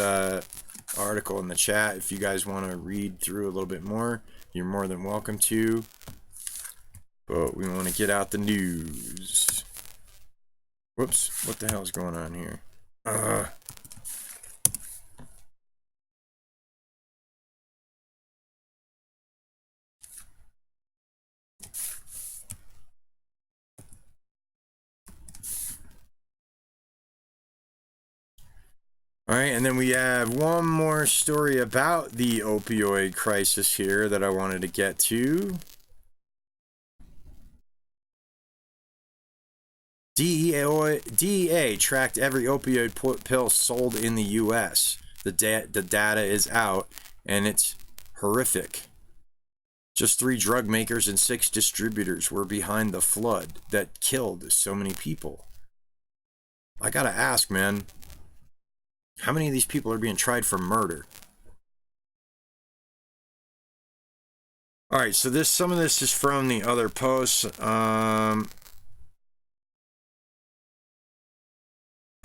article in the chat. If you guys want to read through a little bit more, you're more than welcome to. But we want to get out the news. Whoops, what the hell is going on here? All right, and then we have one more story about the opioid crisis here that I wanted to get to. DEA tracked every opioid pill sold in the U.S. The data is out, and it's horrific. Just 3 drug makers and 6 distributors were behind the flood that killed so many people. I gotta ask, man. How many of these people are being tried for murder? All right, so some of this is from the other posts.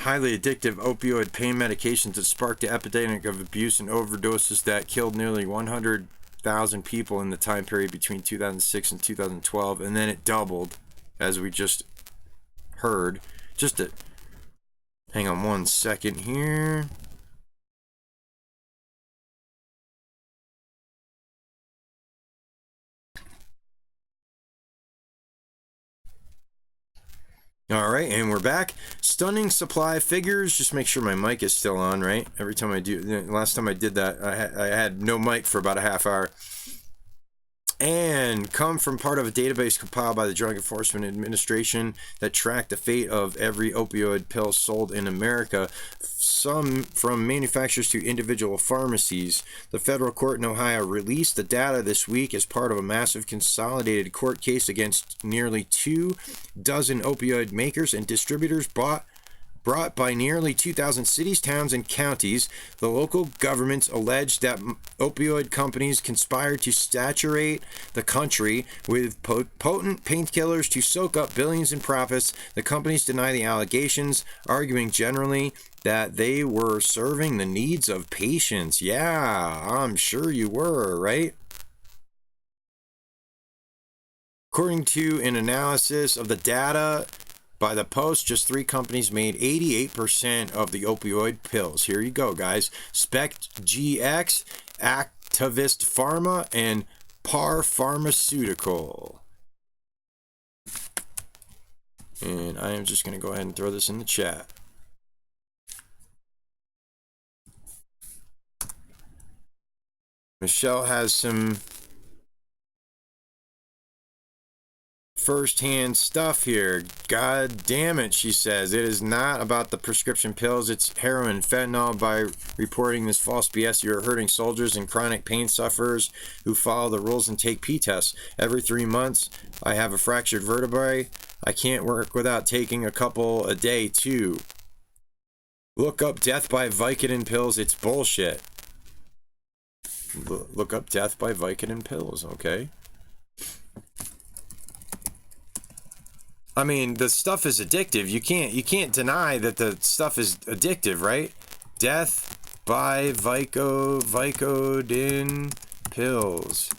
Highly addictive opioid pain medications that sparked the epidemic of abuse and overdoses that killed nearly 100,000 people in the time period between 2006 and 2012, and then it doubled, as we just heard. Hang on one second here. All right, and we're back. Stunning supply figures. Just make sure my mic is still on, right? Every time I do, last time I did that, I had no mic for about a half hour. And come from part of a database compiled by the Drug Enforcement Administration that tracked the fate of every opioid pill sold in America, some from manufacturers to individual pharmacies. The federal court in Ohio released the data this week as part of a massive consolidated court case against nearly 24 opioid makers and distributors brought by nearly 2,000 cities, towns, and counties. The local governments alleged that opioid companies conspired to saturate the country with potent painkillers to soak up billions in profits. The companies deny the allegations, arguing generally that they were serving the needs of patients. Yeah, I'm sure you were, right? According to an analysis of the data by the Post, just 3 companies made 88% of the opioid pills. Here you go, guys. Spect GX, Activist Pharma, and Par Pharmaceutical. And I am just going to go ahead and throw this in the chat. Michelle has some first-hand stuff here. God damn it, she says. It is not about the prescription pills. It's heroin and fentanyl. By reporting this false BS, you are hurting soldiers and chronic pain sufferers who follow the rules and take P tests. Every 3 months, I have a fractured vertebrae. I can't work without taking a couple a day too. Look up death by Vicodin pills. It's bullshit. Look up death by Vicodin pills, okay? I mean, the stuff is addictive. You can't deny that the stuff is addictive, right? Death by Vicodin pills.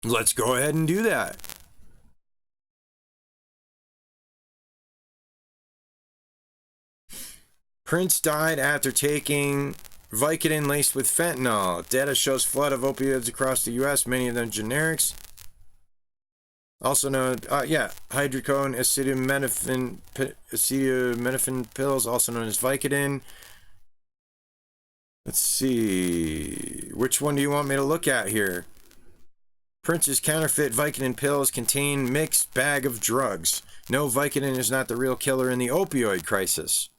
Let's go ahead and do that. Prince died after taking Vicodin laced with fentanyl. Data shows flood of opioids across the U.S., many of them generics. Also known, hydrocodone acetaminophen pills, also known as Vicodin. Let's see. Which one do you want me to look at here? Prince's counterfeit Vicodin pills contain mixed bag of drugs. No, Vicodin is not the real killer in the opioid crisis.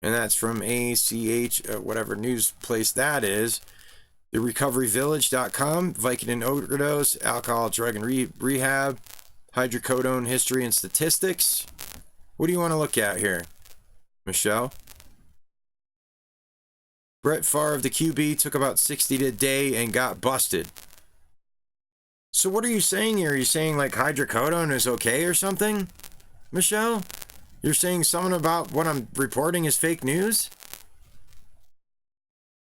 And that's from ACH, whatever news place that is. TheRecoveryVillage.com, Vicodin overdose, alcohol, drug, and rehab, hydrocodone history and statistics. What do you want to look at here, Michelle? Brett Favre, the QB, took about 60 a day and got busted. So what are you saying here? Are you saying like hydrocodone is okay or something, Michelle? You're saying something about what I'm reporting is fake news?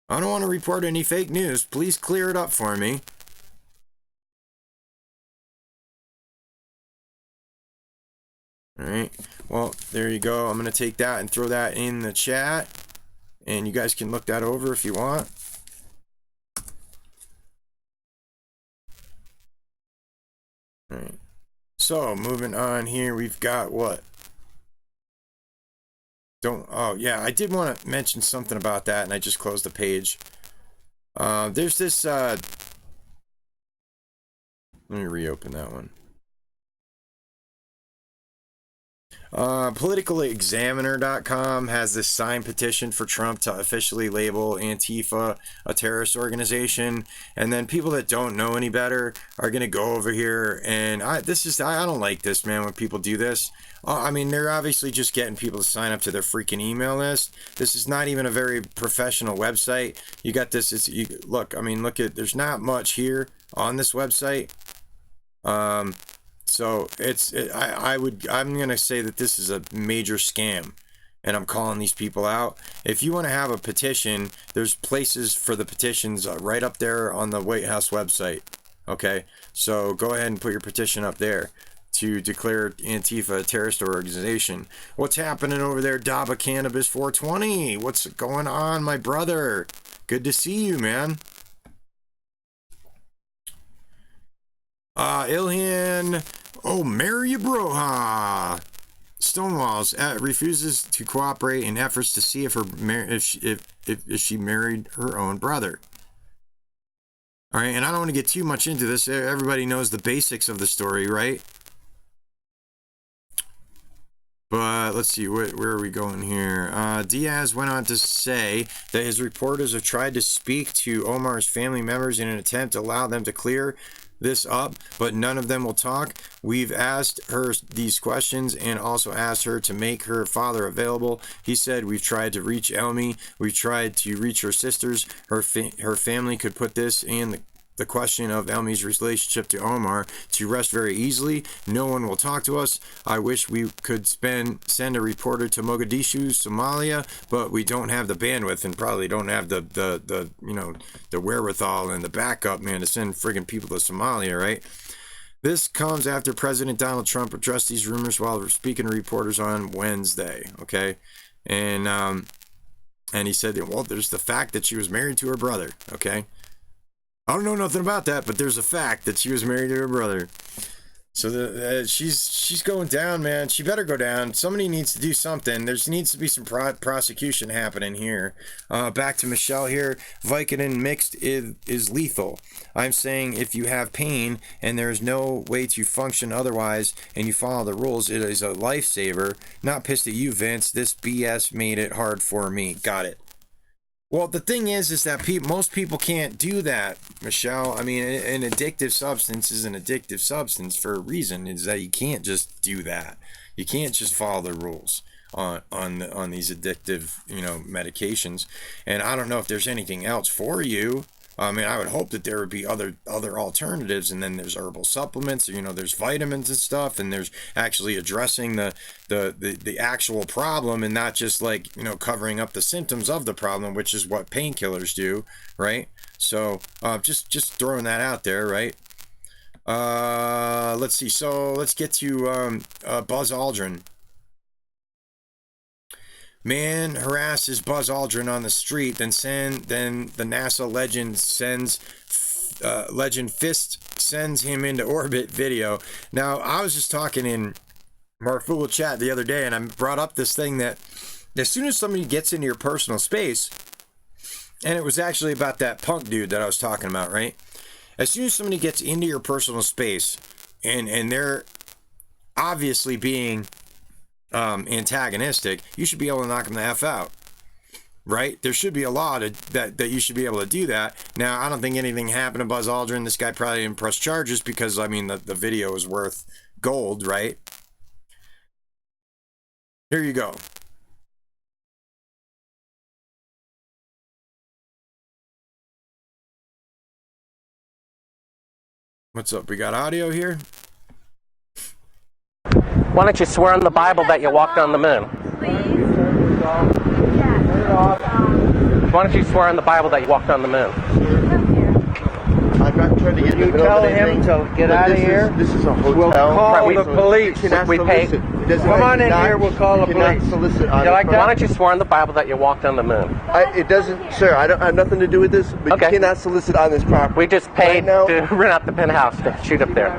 I don't want to report any fake news. Please clear it up for me. Alright, well, there you go. I'm going to take that and throw that in the chat. And you guys can look that over if you want. Alright, so moving on here, we've got what? Oh yeah, I did want to mention something about that, and I just closed the page. There's this, let me reopen that one. PoliticalExaminer.com has this signed petition for Trump to officially label Antifa a terrorist organization, and then people that don't know any better are gonna go over here, and I don't like this, man, when people do this. I mean, they're obviously just getting people to sign up to their freaking email list. This is not even a very professional website. You got this. Look. I mean, look at. There's not much here on this website. So I'm gonna say that this is a major scam, and I'm calling these people out. If you want to have a petition, there's places for the petitions right up there on the White House website. Okay, so go ahead and put your petition up there to declare Antifa a terrorist organization. What's happening over there, Daba Cannabis 420? What's going on, my brother? Good to see you, man. Ilhan, Mary Broha. Stonewalls refuses to cooperate in efforts to see if she married her own brother. All right, and I don't want to get too much into this. Everybody knows the basics of the story, right? But let's see, where are we going here? Diaz went on to say that his reporters have tried to speak to Omar's family members in an attempt to allow them to clear this up, but none of them will talk. We've asked her these questions and also asked her to make her father available. He said, we've tried to reach Elmi, we've tried to reach her sisters. Her family could put this and the question of Elmi's relationship to Omar to rest very easily. No one will talk to us. I wish we could send a reporter to Mogadishu, Somalia, but we don't have the bandwidth and probably don't have the wherewithal and the backup, man, to send friggin' people to Somalia, right? This comes after President Donald Trump addressed these rumors while speaking to reporters on Wednesday, okay? And he said, well, there's the fact that she was married to her brother, okay? I don't know nothing about that, but there's a fact that she was married to her brother. So she's going down, man. She better go down. Somebody needs to do something. There needs to be some prosecution happening here. Back to Michelle here. Vicodin mixed is lethal. I'm saying if you have pain and there's no way to function otherwise and you follow the rules, it is a lifesaver. Not pissed at you, Vince. This BS made it hard for me. Got it. Well, the thing is that most people can't do that, Michelle. I mean, an addictive substance is an addictive substance for a reason. Is that you can't just do that. You can't just follow the rules on these addictive, medications. And I don't know if there's anything else for you. I mean, I would hope that there would be other alternatives, and then there's herbal supplements, there's vitamins and stuff, and there's actually addressing the actual problem, and not just like, covering up the symptoms of the problem, which is what painkillers do, right? So just throwing that out there, right? Let's see. So let's get to Buzz Aldrin. Man harasses Buzz Aldrin on the street, then the NASA legend Fist sends him into orbit video. Now, I was just talking in Marfugal chat the other day, and I brought up this thing that as soon as somebody gets into your personal space, and it was actually about that punk dude that I was talking about, right? As soon as somebody gets into your personal space, and they're obviously being antagonistic, you should be able to knock them the F out, right? There should be a law that you should be able to do that. Now, I don't think anything happened to Buzz Aldrin. This guy probably didn't press charges because, I mean, the video is worth gold, right? Here you go. What's up? We got audio here? Why don't you swear on the Bible that you walked on the moon? Why don't you swear on the Bible that you walked on the moon? I'm not trying to get You tell him to get out of here. This is a hotel. We'll call the police. We pay. Come on in here. We'll call the police. Why don't you swear on the Bible that you walked on the moon? It doesn't, sir. I have nothing to do with this. But you cannot solicit on this property. We just paid to rent out the penthouse to shoot up there.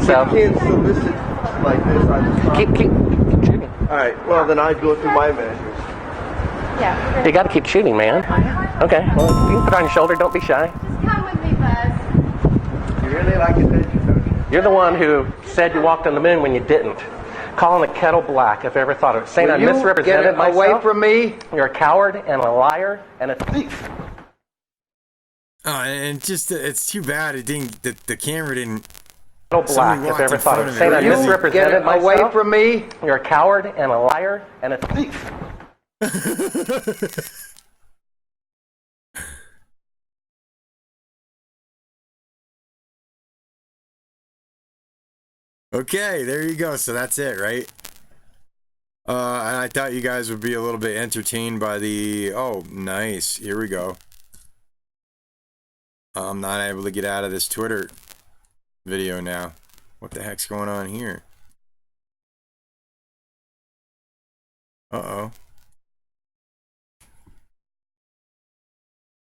So you can't solicit like this on this property. Keep shooting. All right. Well, then I'd go through my measures. Yeah. You got to keep shooting, man. Okay. Well, you can put it on your shoulder. Don't be shy. Just come with me, Buzz. You really like attention, don't you? You're the one who said you walked on the moon when you didn't. Calling the kettle black, if I ever thought of it. Saying I misrepresented myself. Away from me. You're a coward and a liar and a thief. And just it's too bad it didn't. The camera didn't. Kettle black, if I ever thought of it. Saying I misrepresented myself. Away from me. You're a coward and a liar and a thief. Okay, there you go. So that's it, right? And I thought you guys would be a little bit entertained by the... Oh, nice. Here we go. I'm not able to get out of this Twitter video now. What the heck's going on here? Uh-oh.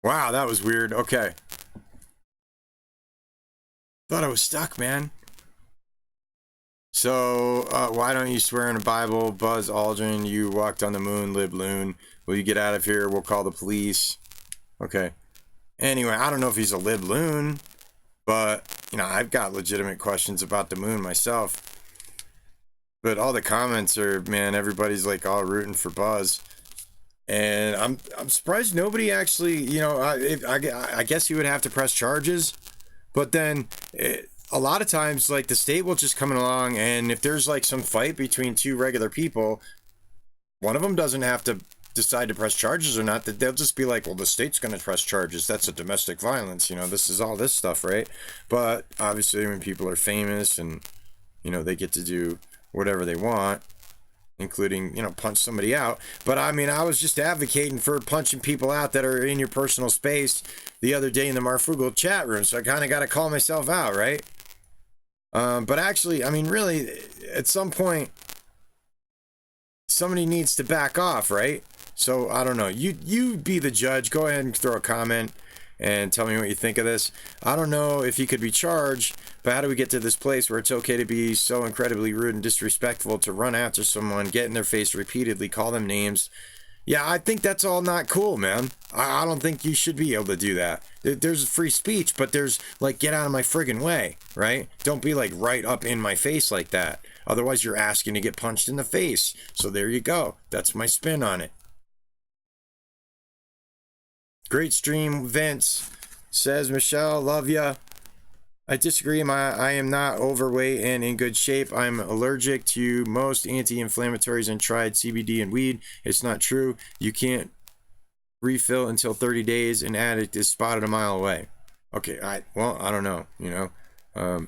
Wow, that was weird. Okay. Thought I was stuck, man. So, why don't you swear in the Bible, Buzz Aldrin, you walked on the moon, lib loon. Will you get out of here? We'll call the police. Okay. Anyway, I don't know if he's a lib loon, but, I've got legitimate questions about the moon myself. But all the comments are, man, everybody's like all rooting for Buzz. And I'm surprised nobody actually, I guess you would have to press charges. But then... a lot of times, like, the state will just come along, and if there's like some fight between two regular people, one of them doesn't have to decide to press charges or not. That they'll just be like, well, the state's going to press charges. That's a domestic violence. This is all this stuff, right? But obviously, when people are famous and they get to do whatever they want, including punch somebody out. But I mean, I was just advocating for punching people out that are in your personal space the other day in the Marfugal chat room. So I kind of got to call myself out, right? But actually, I mean, really, at some point, somebody needs to back off, right? So, I don't know. You be the judge. Go ahead and throw a comment and tell me what you think of this. I don't know if he could be charged, but how do we get to this place where it's okay to be so incredibly rude and disrespectful, to run after someone, get in their face repeatedly, call them names? Yeah, I think that's all not cool, man. I don't think you should be able to do that. There's free speech, but there's, like, get out of my friggin' way, right? Don't be, like, right up in my face like that. Otherwise, you're asking to get punched in the face. So there you go. That's my spin on it. Great stream, Vince. Says Michelle, love ya. I disagree. I am not overweight and in good shape. I'm allergic to most anti-inflammatories and tried CBD and weed. It's not true. You can't refill until 30 days. An addict is spotted a mile away. Okay, I don't know. You know,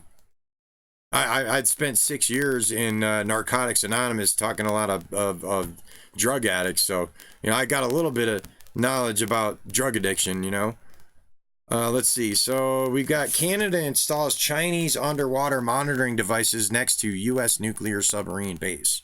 I'd spent 6 years in Narcotics Anonymous talking to a lot of drug addicts, so you know I got a little bit of knowledge about drug addiction. You know. Let's see. So we've got Canada installs Chinese underwater monitoring devices next to U.S. nuclear submarine base.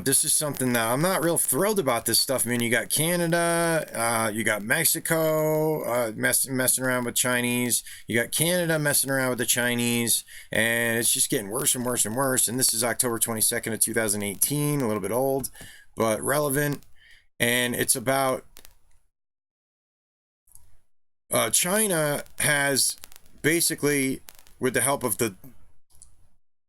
This is something that I'm not real thrilled about. This stuff. I mean, you got Canada, you got Mexico messing around with Chinese. You got Canada messing around with the Chinese, and it's just getting worse and worse and worse. And this is October 22nd of 2018, a little bit old, but relevant. And it's about China has basically, with the help of the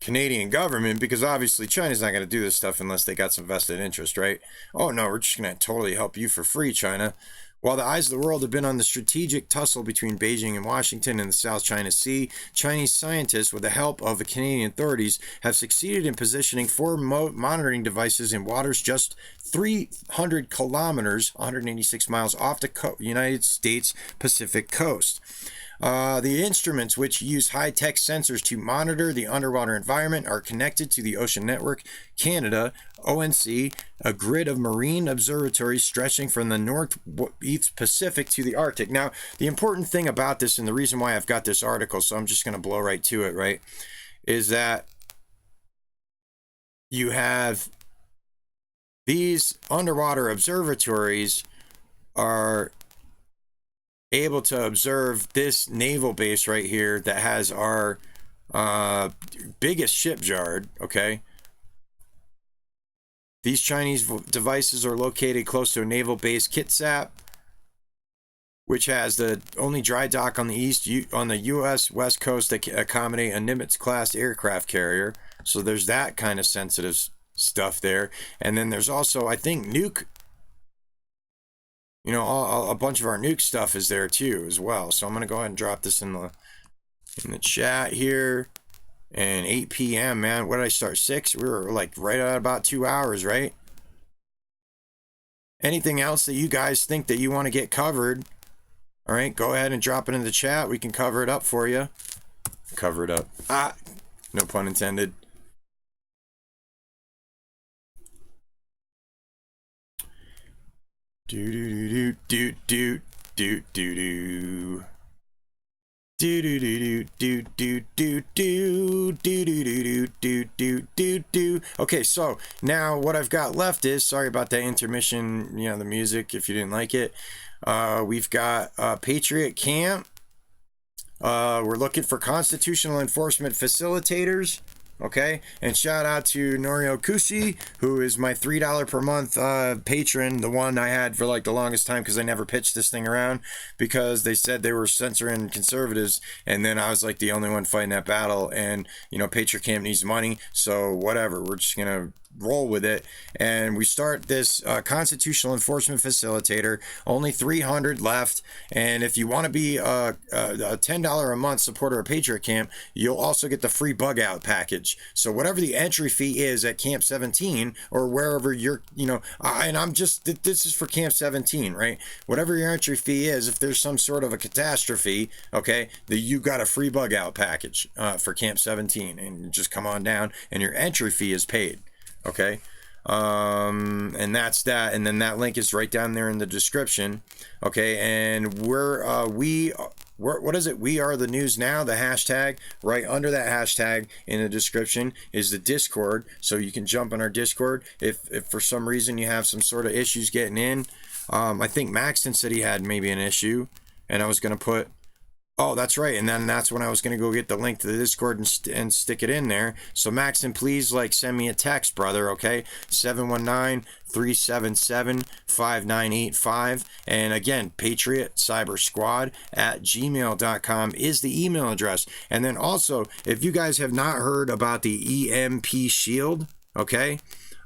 Canadian government, because obviously China's not going to do this stuff unless they got some vested interest, right? Oh no, we're just going to totally help you for free, China. While the eyes of the world have been on the strategic tussle between Beijing and Washington in the South China Sea, Chinese scientists, with the help of the Canadian authorities, have succeeded in positioning 4 monitoring devices in waters just 300 kilometers, 186 miles off the United States Pacific coast. The instruments, which use high-tech sensors to monitor the underwater environment, are connected to the Ocean Network Canada, ONC, a grid of marine observatories stretching from the Northeast Pacific to the Arctic. Now, the important thing about this, and the reason why I've got this article, so I'm just going to blow right to it, right, is that you have these underwater observatories are able to observe this naval base right here that has our biggest shipyard, okay? These Chinese devices are located close to a naval base, Kitsap, which has the only dry dock on the U.S. West Coast that can accommodate a Nimitz-class aircraft carrier. So there's that kind of sensitive stuff there. And then there's also, I think, nuke. You know, a bunch of our nuke stuff is there too as well. So I'm gonna go ahead and drop this in the chat here. And 8 p.m. man, what did I start? 6? We were like right at about 2 hours, right? Anything else that you guys think that you want to get covered? All right, go ahead and drop it in the chat. We can cover it up for you. Cover it up. No pun intended. Do do do do do do do. Do do do do do do do do do do do do do do. Okay, so now what I've got left is, sorry about that intermission, you know, the music if you didn't like it. We've got Patriot Camp. We're looking for constitutional enforcement facilitators. Okay, and shout out to Norio Kushi, who is my $3 per month patron, the one I had for like the longest time because I never pitched this thing around because they said they were censoring conservatives, and then I was like the only one fighting that battle, and you know, PatriotCamp needs money, so whatever, we're just gonna roll with it. And we start this constitutional enforcement facilitator, only 300 left, and if you want to be a $10 a month supporter of Patriot Camp, you'll also get the free bug out package. So whatever the entry fee is at Camp 17 or wherever you're, you know, and I'm just, this is for Camp 17, right? Whatever your entry fee is, if there's some sort of a catastrophe, okay, you got a free bug out package for Camp 17, and just come on down and your entry fee is paid. Okay, and that's that, and then that link is right down there in the description. Okay, and what is it? We are the news now. The hashtag right under that hashtag in the description is the Discord, so you can jump on our Discord if for some reason you have some sort of issues getting in. I think Maxton said he had maybe an issue, and I was gonna put. Oh, that's right. And then that's when I was going to go get the link to the Discord and stick it in there. So Maxton, please like send me a text, brother. Okay. 719-377-5985. And again, Patriot Cyber Squad at gmail.com is the email address. And then also, if you guys have not heard about the EMP Shield, okay,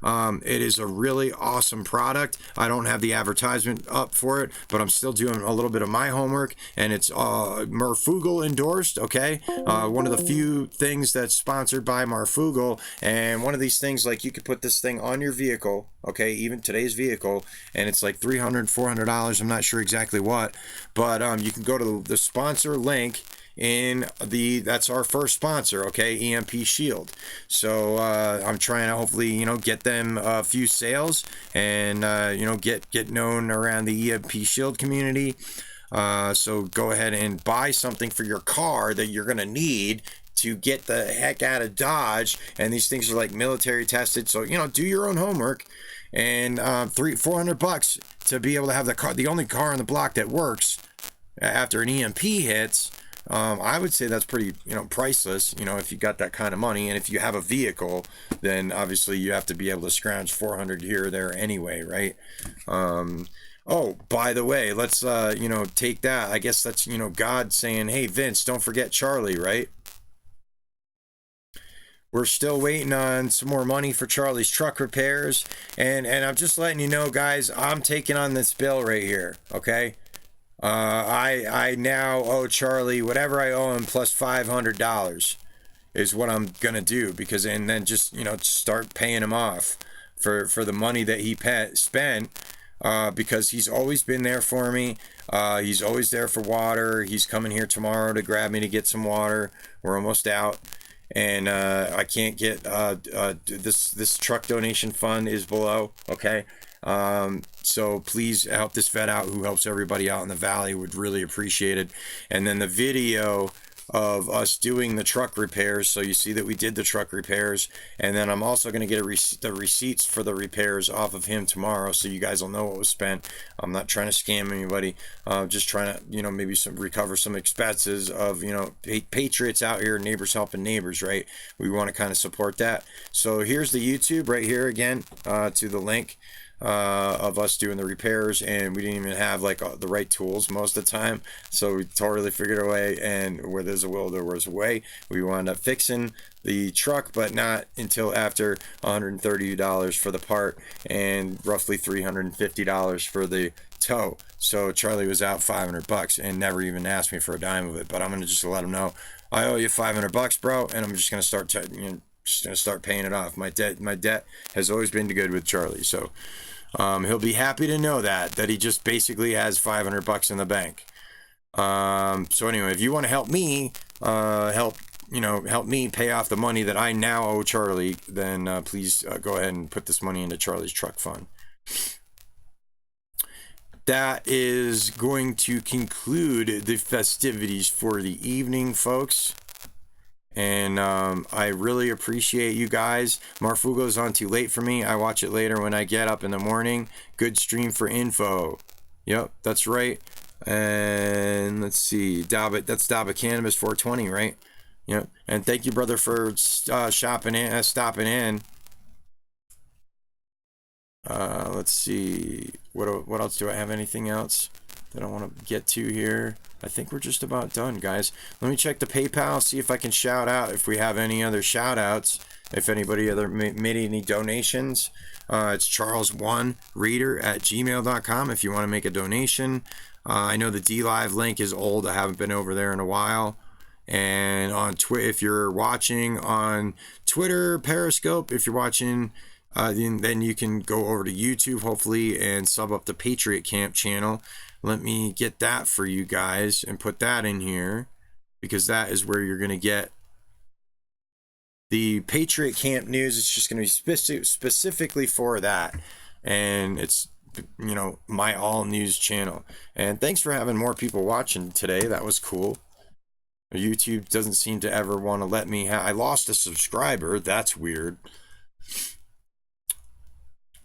It is a really awesome product. I don't have the advertisement up for it, but I'm still doing a little bit of my homework, and it's Marfugal endorsed, okay? One of the few things that's sponsored by Marfugal, and one of these things, like, you could put this thing on your vehicle, okay, even today's vehicle, and it's like $300, $400, I'm not sure exactly what, but you can go to the sponsor link in that's our first sponsor, okay, EMP Shield. So I'm trying to hopefully, you know, get them a few sales and you know, get known around the EMP Shield community. So go ahead and buy something for your car that you're gonna need to get the heck out of Dodge, and these things are like military tested, so you know, do your own homework. And $400 to be able to have the only car on the block that works after an EMP hits. I would say that's pretty, you know, priceless, you know, if you got that kind of money. And if you have a vehicle, then obviously you have to be able to scrounge 400 here or there anyway, right? Oh, by the way, let's you know, take that. I guess that's, you know, God saying, hey Vince, don't forget Charlie, right? We're still waiting on some more money for Charlie's truck repairs, and I'm just letting you know, guys, I'm taking on this bill right here, okay? I now owe Charlie whatever I owe him plus $500 is what I'm gonna do, because, and then just, you know, start paying him off for the money that he spent, because he's always been there for me. He's always there for water. He's coming here tomorrow to grab me to get some water. We're almost out, and I can't get this truck donation fund is below, okay? So please help this vet out who helps everybody out in the valley. Would really appreciate it. And then the video of us doing the truck repairs, so you see that we did the truck repairs, and then I'm also going to get the receipts for the repairs off of him tomorrow, so you guys will know what was spent. I'm not trying to scam anybody, just trying to, you know, maybe recover some expenses of, you know, patriots out here, neighbors helping neighbors, right? We want to kind of support that. So here's the YouTube right here again, to the link of us doing the repairs, and we didn't even have like the right tools most of the time, so we totally figured a way, and where there's a will there was a way. We wound up fixing the truck, but not until after $130 for the part and roughly $350 for the tow. So Charlie was out $500 and never even asked me for a dime of it, but I'm gonna just let him know I owe you $500, bro, and I'm just gonna start just gonna start paying it off. My debt has always been good with Charlie, so he'll be happy to know that he just basically has $500 in the bank. So anyway, if you want to help me, help me pay off the money that I now owe Charlie, then please go ahead and put this money into Charlie's truck fund. That is going to conclude the festivities for the evening, folks. And I really appreciate you guys. Marfugo's on too late for me. I watch it later when I get up in the morning. Good stream for info. Yep, that's right. And let's see, that's Daba Cannabis 420, right? Yep. And thank you, brother, for stopping in. Let's see, what else do I have? Anything else that I want to get to here? I think we're just about done, guys. Let me check the PayPal, see if I can shout out if we have any other shout outs, if anybody other made any donations. It's charles1reader@gmail.com if you want to make a donation. I know the DLive link is old. I haven't been over there in a while. And on Twitter, if you're watching on Twitter, Periscope, if you're watching, then you can go over to YouTube, hopefully, and sub up the Patriot Camp channel. Let me get that for you guys and put that in here, because that is where you're going to get the Patriot Camp news. It's just going to be specifically for that. And it's, you know, my all news channel. And thanks for having more people watching today. That was cool. YouTube doesn't seem to ever want to let me I lost a subscriber. That's weird.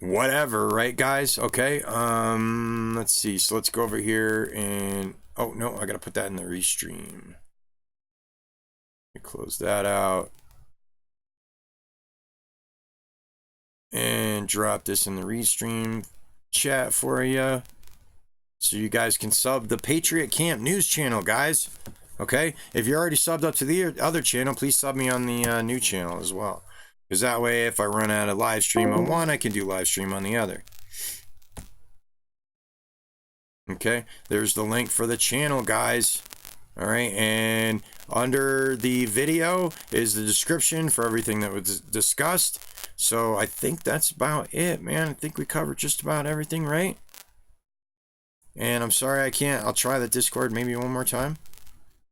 Whatever, right, guys? Okay, let's see. So let's go over here and, oh no, I gotta put that in the restream. Close that out and drop this in the restream chat for you, so you guys can sub the Patriot Camp News channel, guys. Okay, if you're already subbed up to the other channel, please sub me on the new channel as well. Because that way, if I run out of live stream on one, I can do live stream on the other. Okay, there's the link for the channel, guys. All right, and under the video is the description for everything that was discussed. So I think that's about it, man. I think we covered just about everything, right? And I'm sorry I can't. I'll try the Discord maybe one more time.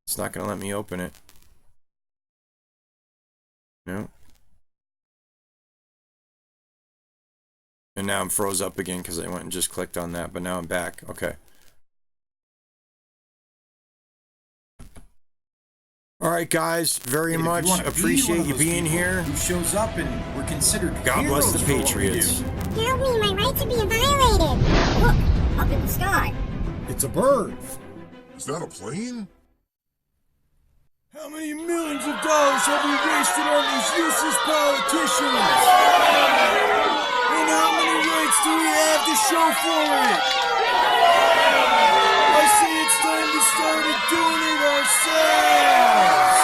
It's not going to let me open it. No. And now I'm froze up again because I went and just clicked on that, but now I'm back. Okay. All right, guys, very much appreciate you being here. Who shows up and we're considered God bless the Patriots. Help me, my rights are being violated. Look, up in the sky. It's a bird. Is that a plane? How many millions of dollars have we wasted on these useless politicians? And how many rights do we have to show for it? I say it's time to start doing it ourselves.